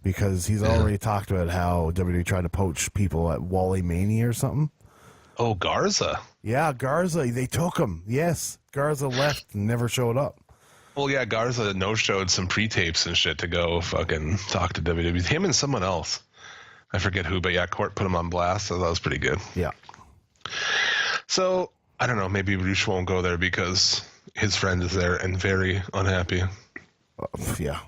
because he's already talked about how WWE tried to poach people at Wally Mania or something. Oh, Garza. Yeah, Garza. They took him. Yes. Garza left and never showed up. Well, yeah, Garza no-showed some pre-tapes and shit to go fucking talk to WWE. Him and someone else. I forget who, but Court put him on blast, so that was pretty good. Yeah. So, I don't know, maybe Rush won't go there because his friend is there and very unhappy. Yeah,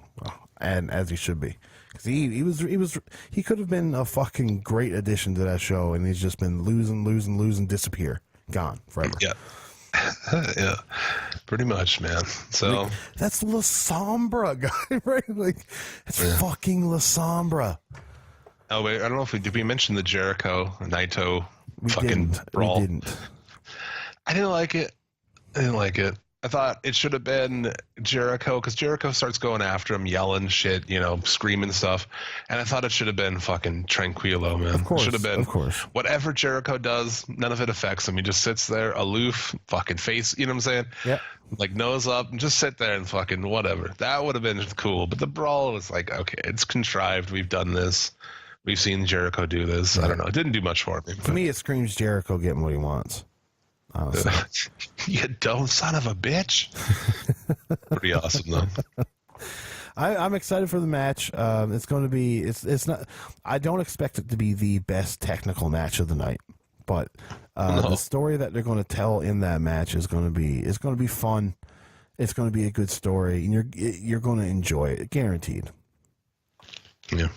and as he should be. Because he could have been a fucking great addition to that show, and he's just been losing, disappear. Gone forever. Yeah. Yeah, pretty much, man. So like, that's La Sombra guy, right? Like, it's fucking La Sombra. Oh wait, I don't know if did we mention the Jericho Naito brawl? We didn't. I didn't like it. I thought it should have been Jericho, because Jericho starts going after him, yelling shit, screaming stuff. And I thought it should have been fucking Tranquilo, man. Of course, it should have been, of course. whatever Jericho does, none of it affects him. He just sits there, aloof, fucking face, you know what I'm saying? Yeah. Like nose up, and just sit there and fucking whatever. That would have been cool. But the brawl was like, okay, it's contrived. We've done this. We've seen Jericho do this. I don't know. It didn't do much for me. To me, it screams Jericho getting what he wants. Honestly. You dumb son of a bitch. Pretty awesome, though. I'm excited for the match. It's going to be. It's not. I don't expect it to be the best technical match of the night, but the story that they're going to tell in that match is going to be fun. It's going to be a good story, and you're going to enjoy it, guaranteed. Yeah.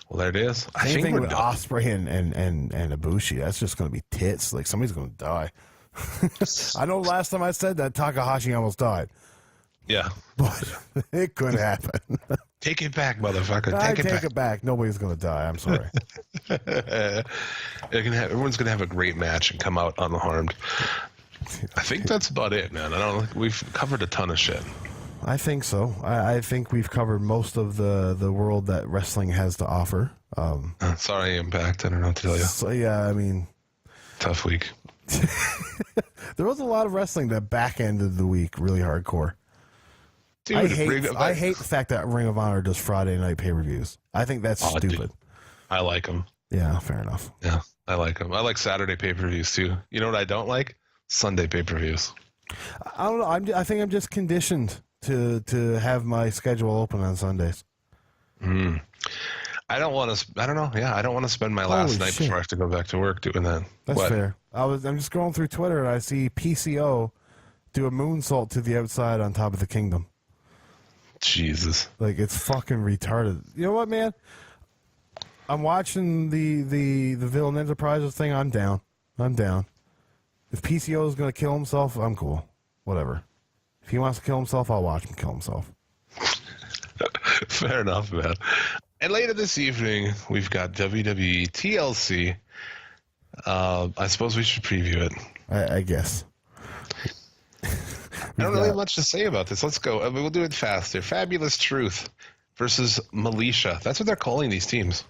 Well, there it is. Same thing with Ospreay and Ibushi. That's just going to be tits. Like, somebody's going to die. I know last time I said that, Takahashi almost died. Yeah. But it could happen. Take it back, motherfucker. Take it back. Nobody's going to die. I'm sorry. Everyone's going to have a great match and come out unharmed. I think that's about it, man. I don't think we've covered a ton of shit. I think so. I think we've covered most of the world that wrestling has to offer. Sorry, Impact. I don't know what to tell you. So, yeah, I mean... Tough week. There was a lot of wrestling that back ended the week really hardcore. Dude, I hate the fact that Ring of Honor does Friday night pay-per-views. I think that's stupid. Dude, I like them. Yeah, fair enough. Yeah, I like them. I like Saturday pay-per-views, too. You know what I don't like? Sunday pay-per-views. I don't know. I think I'm just conditioned to have my schedule open on Sundays. I don't want to. I don't know. Yeah, I don't want to spend my last night before I have to go back to work doing that. That's fair. I'm just going through Twitter and I see PCO do a moonsault to the outside on top of the Kingdom. Jesus, like it's fucking retarded. You know what, man? I'm watching the Villain Enterprises thing. I'm down. If PCO is going to kill himself, I'm cool. Whatever. If he wants to kill himself, I'll watch him kill himself. Fair enough, man. And later this evening, we've got WWE TLC. I suppose we should preview it. I guess. I don't really have much to say about this. Let's go. We'll do it faster. Fabulous Truth versus Militia. That's what they're calling these teams.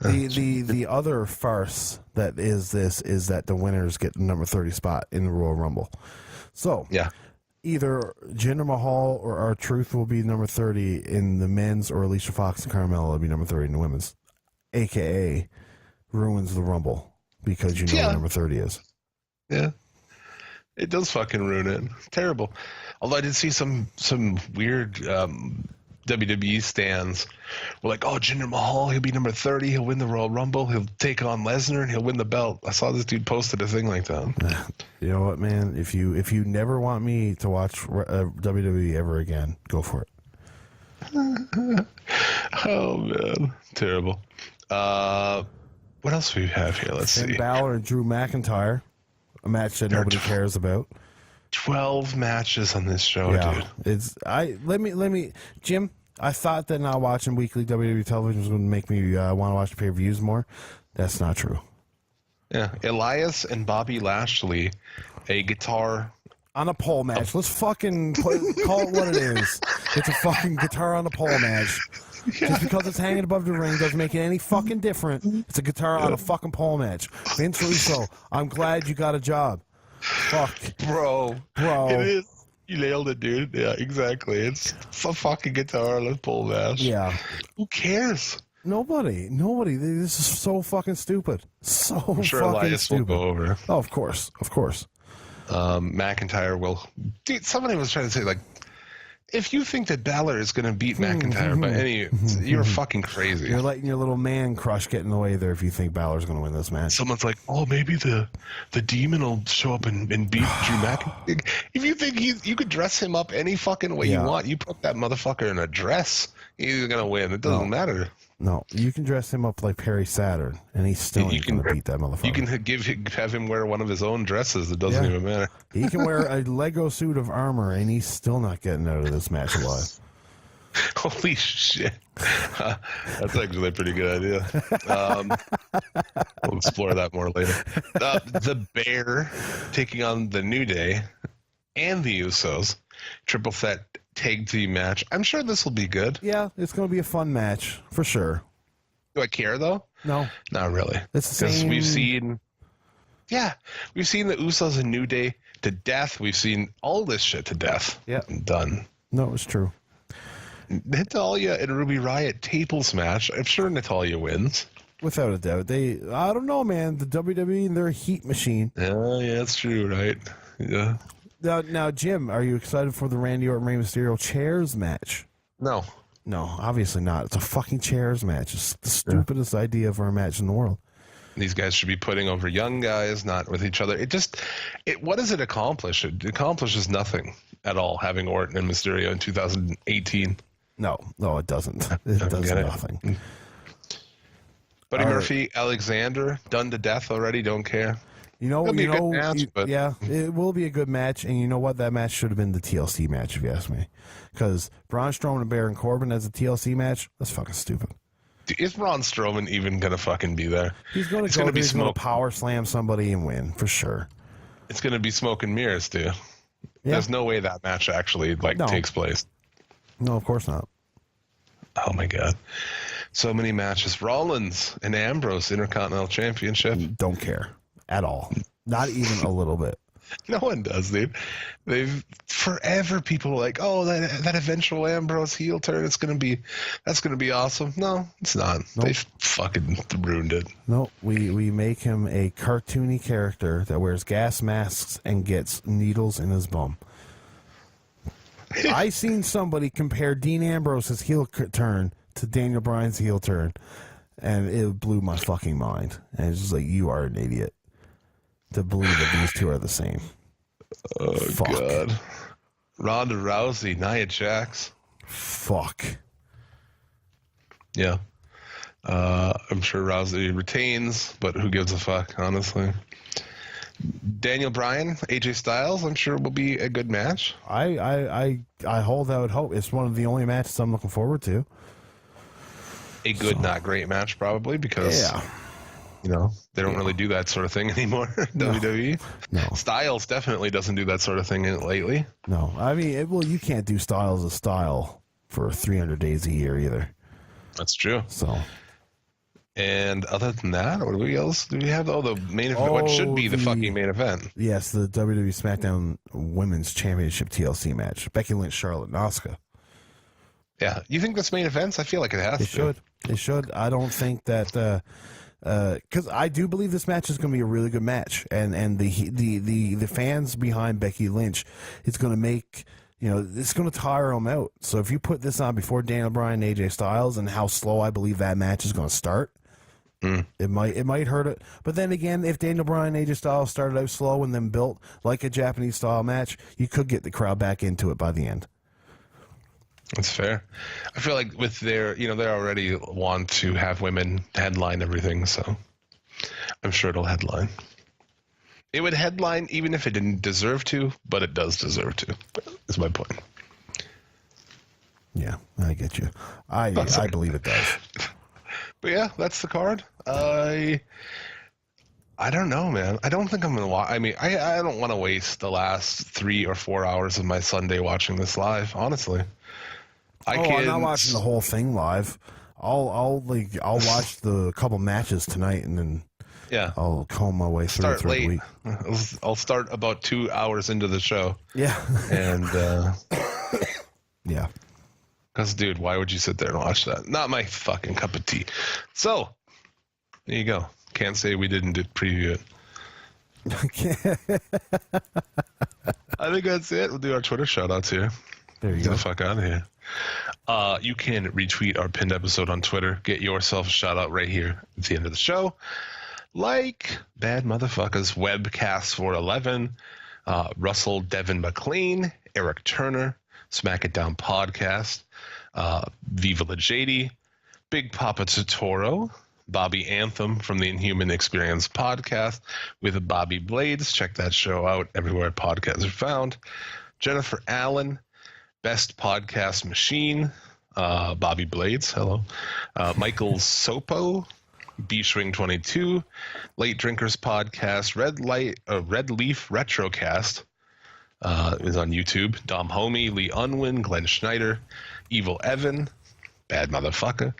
The other farce that is that the winners get the number 30 spot in the Royal Rumble. So yeah. Either Jinder Mahal or R-Truth will be number 30 in the men's, or Alicia Fox and Carmella will be number 30 in the women's. AKA ruins the Rumble because you know what number 30 is. Yeah. It does fucking ruin it. Terrible. Although I did see some weird WWE stands were like, oh, Jinder Mahal, he'll be number 30. He'll win the Royal Rumble. He'll take on Lesnar and he'll win the belt. I saw this dude posted a thing like that. You know what, man? If you never want me to watch WWE ever again, go for it. Oh, man. Terrible. What else do we have here? Let's see. Finn Balor and Drew McIntyre, a match that nobody cares about. 12 matches on this show, dude. Let me Jim, I thought that not watching weekly WWE television was going to make me want to watch the pay-per-views more. That's not true. Yeah, Elias and Bobby Lashley, a guitar on a pole match. Let's fucking call it what it is. It's a fucking guitar on a pole match. Yeah. Just because it's hanging above the ring doesn't make it any fucking different. It's a guitar on a fucking pole match. Vince Russo, I'm glad you got a job. Fuck. Bro. It is. You nailed it, dude. Yeah, exactly. It's a fucking guitar on a pole match. Yeah. Who cares? Nobody. This is so fucking stupid. I'm sure fucking Elias stupid. Will go over. Oh, of course. McIntyre will. Dude, somebody was trying to say, like, if you think that Balor is going to beat McIntyre by any, you're fucking crazy. You're letting your little man crush get in the way there if you think Balor's going to win this match. Someone's like, oh, maybe the Demon will show up and beat Drew McIntyre. If you think you could dress him up any fucking way you want, you put that motherfucker in a dress, he's going to win. It doesn't matter. No, you can dress him up like Perry Saturn, and he's still going to beat that motherfucker. You can have him wear one of his own dresses. It doesn't even matter. He can wear a Lego suit of armor, and he's still not getting out of this match alive. Holy shit. That's actually a pretty good idea. We'll explore that more later. The Bear taking on the New Day. and the Usos. Triple threat tag team match. I'm sure this will be good. Yeah, it's going to be a fun match for sure. Do I care though? No, not really. It's the same. We've seen the Usos and New Day to death. We've seen all this shit to death. Yeah, done. No, it's true. Natalia and Ruby Riott tables match. I'm sure Natalia wins. Without a doubt. I don't know, man. The WWE and their heat machine. Yeah, that's true, right? Yeah. Now, Jim, are you excited for the Randy Orton Rey Mysterio chairs match? No. No, obviously not. It's a fucking chairs match. It's the stupidest idea for a match in the world. These guys should be putting over young guys, not with each other. What does it accomplish? It accomplishes nothing at all, having Orton and Mysterio in 2018. No, it doesn't. It does nothing. Buddy Murphy, Alexander, done to death already. Don't care. Yeah, it will be a good match, and you know what? That match should have been the TLC match, if you ask me. Because Braun Strowman and Baron Corbin as a TLC match, that's fucking stupid. Is Braun Strowman even going to fucking be there? He's going to go there, he's going to power slam somebody and win, for sure. It's going to be smoke and mirrors, too. Yeah. There's no way that match actually takes place. No, of course not. Oh, my God. So many matches. Rollins and Ambrose Intercontinental Championship. Don't care at all. Not even a little bit. No one does, dude. They've forever people like, oh, that eventual Ambrose heel turn, that's gonna be awesome. No, it's not. Nope. They fucking ruined it. No, we make him a cartoony character that wears gas masks and gets needles in his bum. I seen somebody compare Dean Ambrose's heel turn to Daniel Bryan's heel turn, and it blew my fucking mind. And it's just like, you are an idiot to believe that these two are the same. Oh, fuck. God. Ronda Rousey, Nia Jax. Fuck. Yeah. I'm sure Rousey retains, but who gives a fuck, honestly. Daniel Bryan, AJ Styles, I'm sure will be a good match. I hold out hope. It's one of the only matches I'm looking forward to. A good, not great match, probably, because they don't really do that sort of thing anymore. WWE. No. Styles definitely doesn't do that sort of thing lately. No, I mean, you can't do Styles as style for 300 days a year either. That's true. So. And other than that, what else do we have? Oh, the main event. What should be the fucking main event? Yes, the WWE SmackDown Women's Championship TLC match. Becky Lynch, Charlotte, and Asuka. Yeah. You think that's main events? I feel like it has to. It should. I don't think that... because I do believe this match is going to be a really good match, and the fans behind Becky Lynch, it's going to make... it's going to tire them out. So if you put this on before Daniel Bryan and AJ Styles and how slow I believe that match is going to start, it might hurt it. But then again, if Daniel Bryan and AJ Styles started out slow and then built like a Japanese style match, you could get the crowd back into it by the end. That's fair. I feel like with their, they already want to have women headline everything, so I'm sure it'll headline. It would headline even if it didn't deserve to, but it does deserve to, is my point. Yeah, I get you. I believe it does. But yeah, that's the card. I don't know, man. I don't think I'm going to watch. I mean, I don't want to waste the last 3 or 4 hours of my Sunday watching this live, honestly. I'm not watching the whole thing live. I'll watch the couple matches tonight and then I'll comb my way through the week. I'll start about 2 hours into the show. Yeah. And yeah. Because, dude, why would you sit there and watch that? Not my fucking cup of tea. So, there you go. Can't say we didn't preview it. I think that's it. We'll do our Twitter shout-outs here. There you Get go. the fuck out of here. You can retweet our pinned episode on Twitter. Get yourself a shout-out right here at the end of the show. Like Bad Motherfuckers Webcast 411, Russell Devin McLean, Eric Turner, Smack It Down Podcast, Viva La JD, Big Papa Totoro, Bobby Anthem from the Inhuman Experience Podcast with Bobby Blades. Check that show out everywhere podcasts are found. Jennifer Allen, Best Podcast Machine, Bobby Blades, hello. Michael Sopo, B-Swing 22, Late Drinkers Podcast, Red Leaf Retrocast, is on YouTube. Dom Homie, Lee Unwin, Glenn Schneider, Evil Evan, Bad Motherfucker,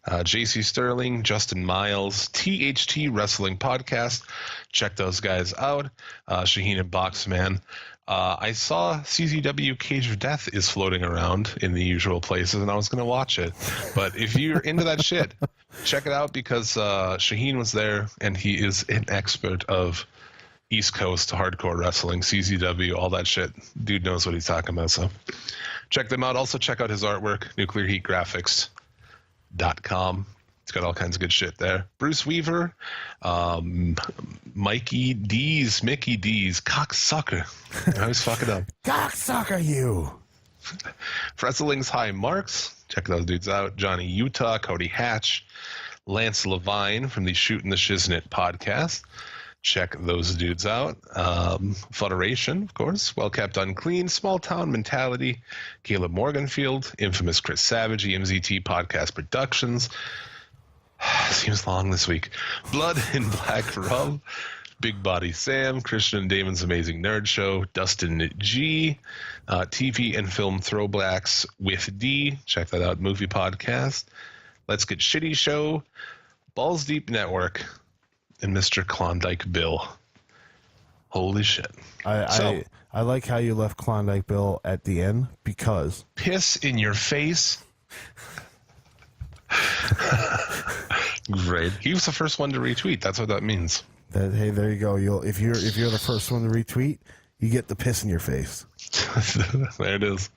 JC Sterling, Justin Miles, THT Wrestling Podcast. Check those guys out. Shaheen and Boxman. I saw CZW Cage of Death is floating around in the usual places, and I was going to watch it. But if you're into that shit, check it out, because Shaheen was there, and he is an expert of East Coast hardcore wrestling, CZW, all that shit. Dude knows what he's talking about, so check them out. Also check out his artwork, nuclearheatgraphics.com. It's got all kinds of good shit there. Bruce Weaver, Mickey D's, cocksucker. I always fuck it up. Cocksucker, you. Wrestling's High Marks. Check those dudes out. Johnny Utah, Cody Hatch, Lance Levine from the Shootin' the Shiznit podcast. Check those dudes out. Federation, of course. Well Kept Unclean, Small Town Mentality, Caleb Morganfield, Infamous Chris Savage, EMZT Podcast Productions. Seems long this week. Blood and Black Rub, Big Body Sam, Christian and Damon's Amazing Nerd Show, Dustin G, TV and Film Throwbacks with D. Check that out. Movie Podcast. Let's Get Shitty Show, Balls Deep Network, and Mr. Klondike Bill. Holy shit. I like how you left Klondike Bill at the end, because piss in your face. Great. He was the first one to retweet. That's what that means. Hey, there you go. If you're the first one to retweet, you get the piss in your face. There it is.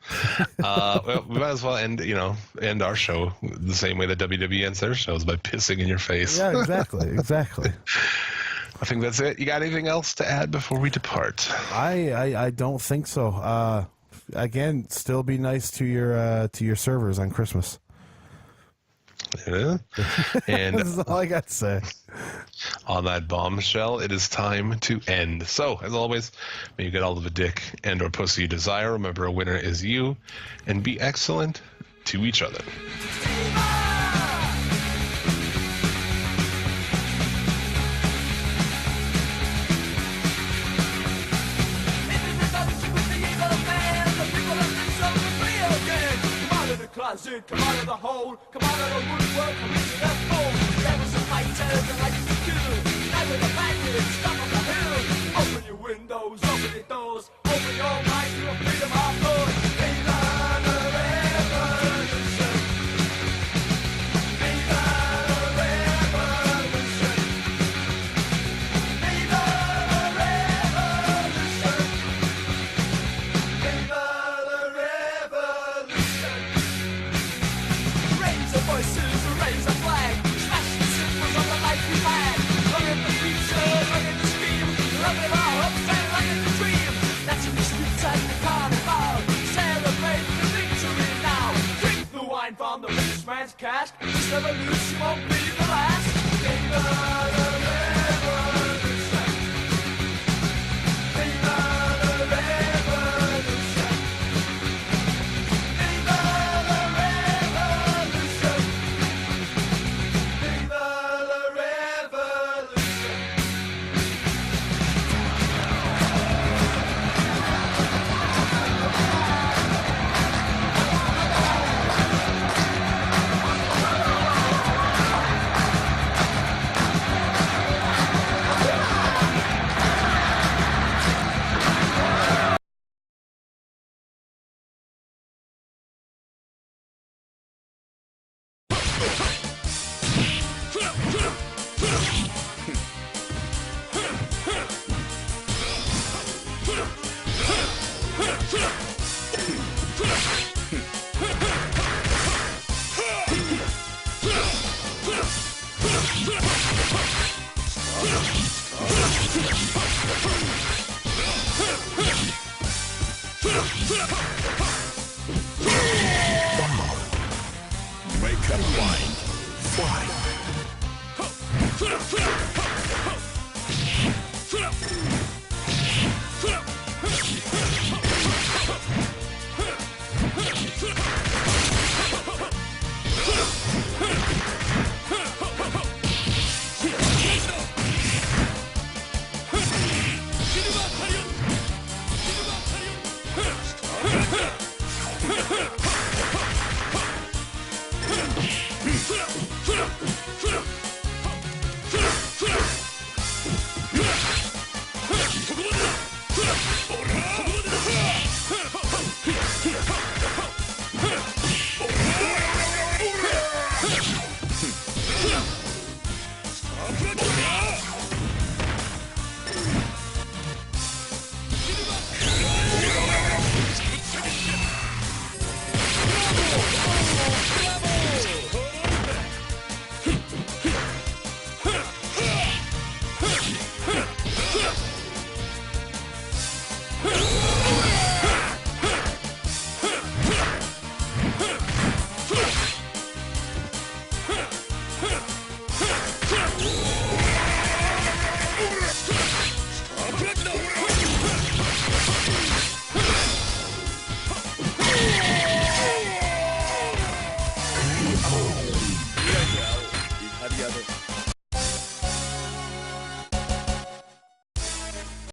Well, we might as well end our show the same way that WWE ends their shows, by pissing in your face. Yeah, exactly. I think that's it. You got anything else to add before we depart? I don't think so. Again, still be nice to your servers on Christmas. It is. And that's all I got to say. On that bombshell, it is time to end. So, as always, may you get all of the dick and or pussy you desire. Remember, a winner is you, and be excellent to each other. Come out of the hole, come out of the woodwork, come into the fold. There was a fight, that like to do. Now with a bandit, stop on the hill. Open your windows, open your doors, open your mind to a freedom of thought. Viva the revolution. Viva the revolution. Viva the revolution. Viva the revolution. Raise the voices, raise the flag, smash the symbols of the life we've had. Look at the future, look at the stream, look at our hopes and look at the dream. That's in the streets and the carnival. Celebrate the victory now. Drink the wine from the rich man's cask. This revolution won't be the last. Viva the revolution. Viva the revolution. Viva the revolution. Viva the revolution. Make up mind. Fly.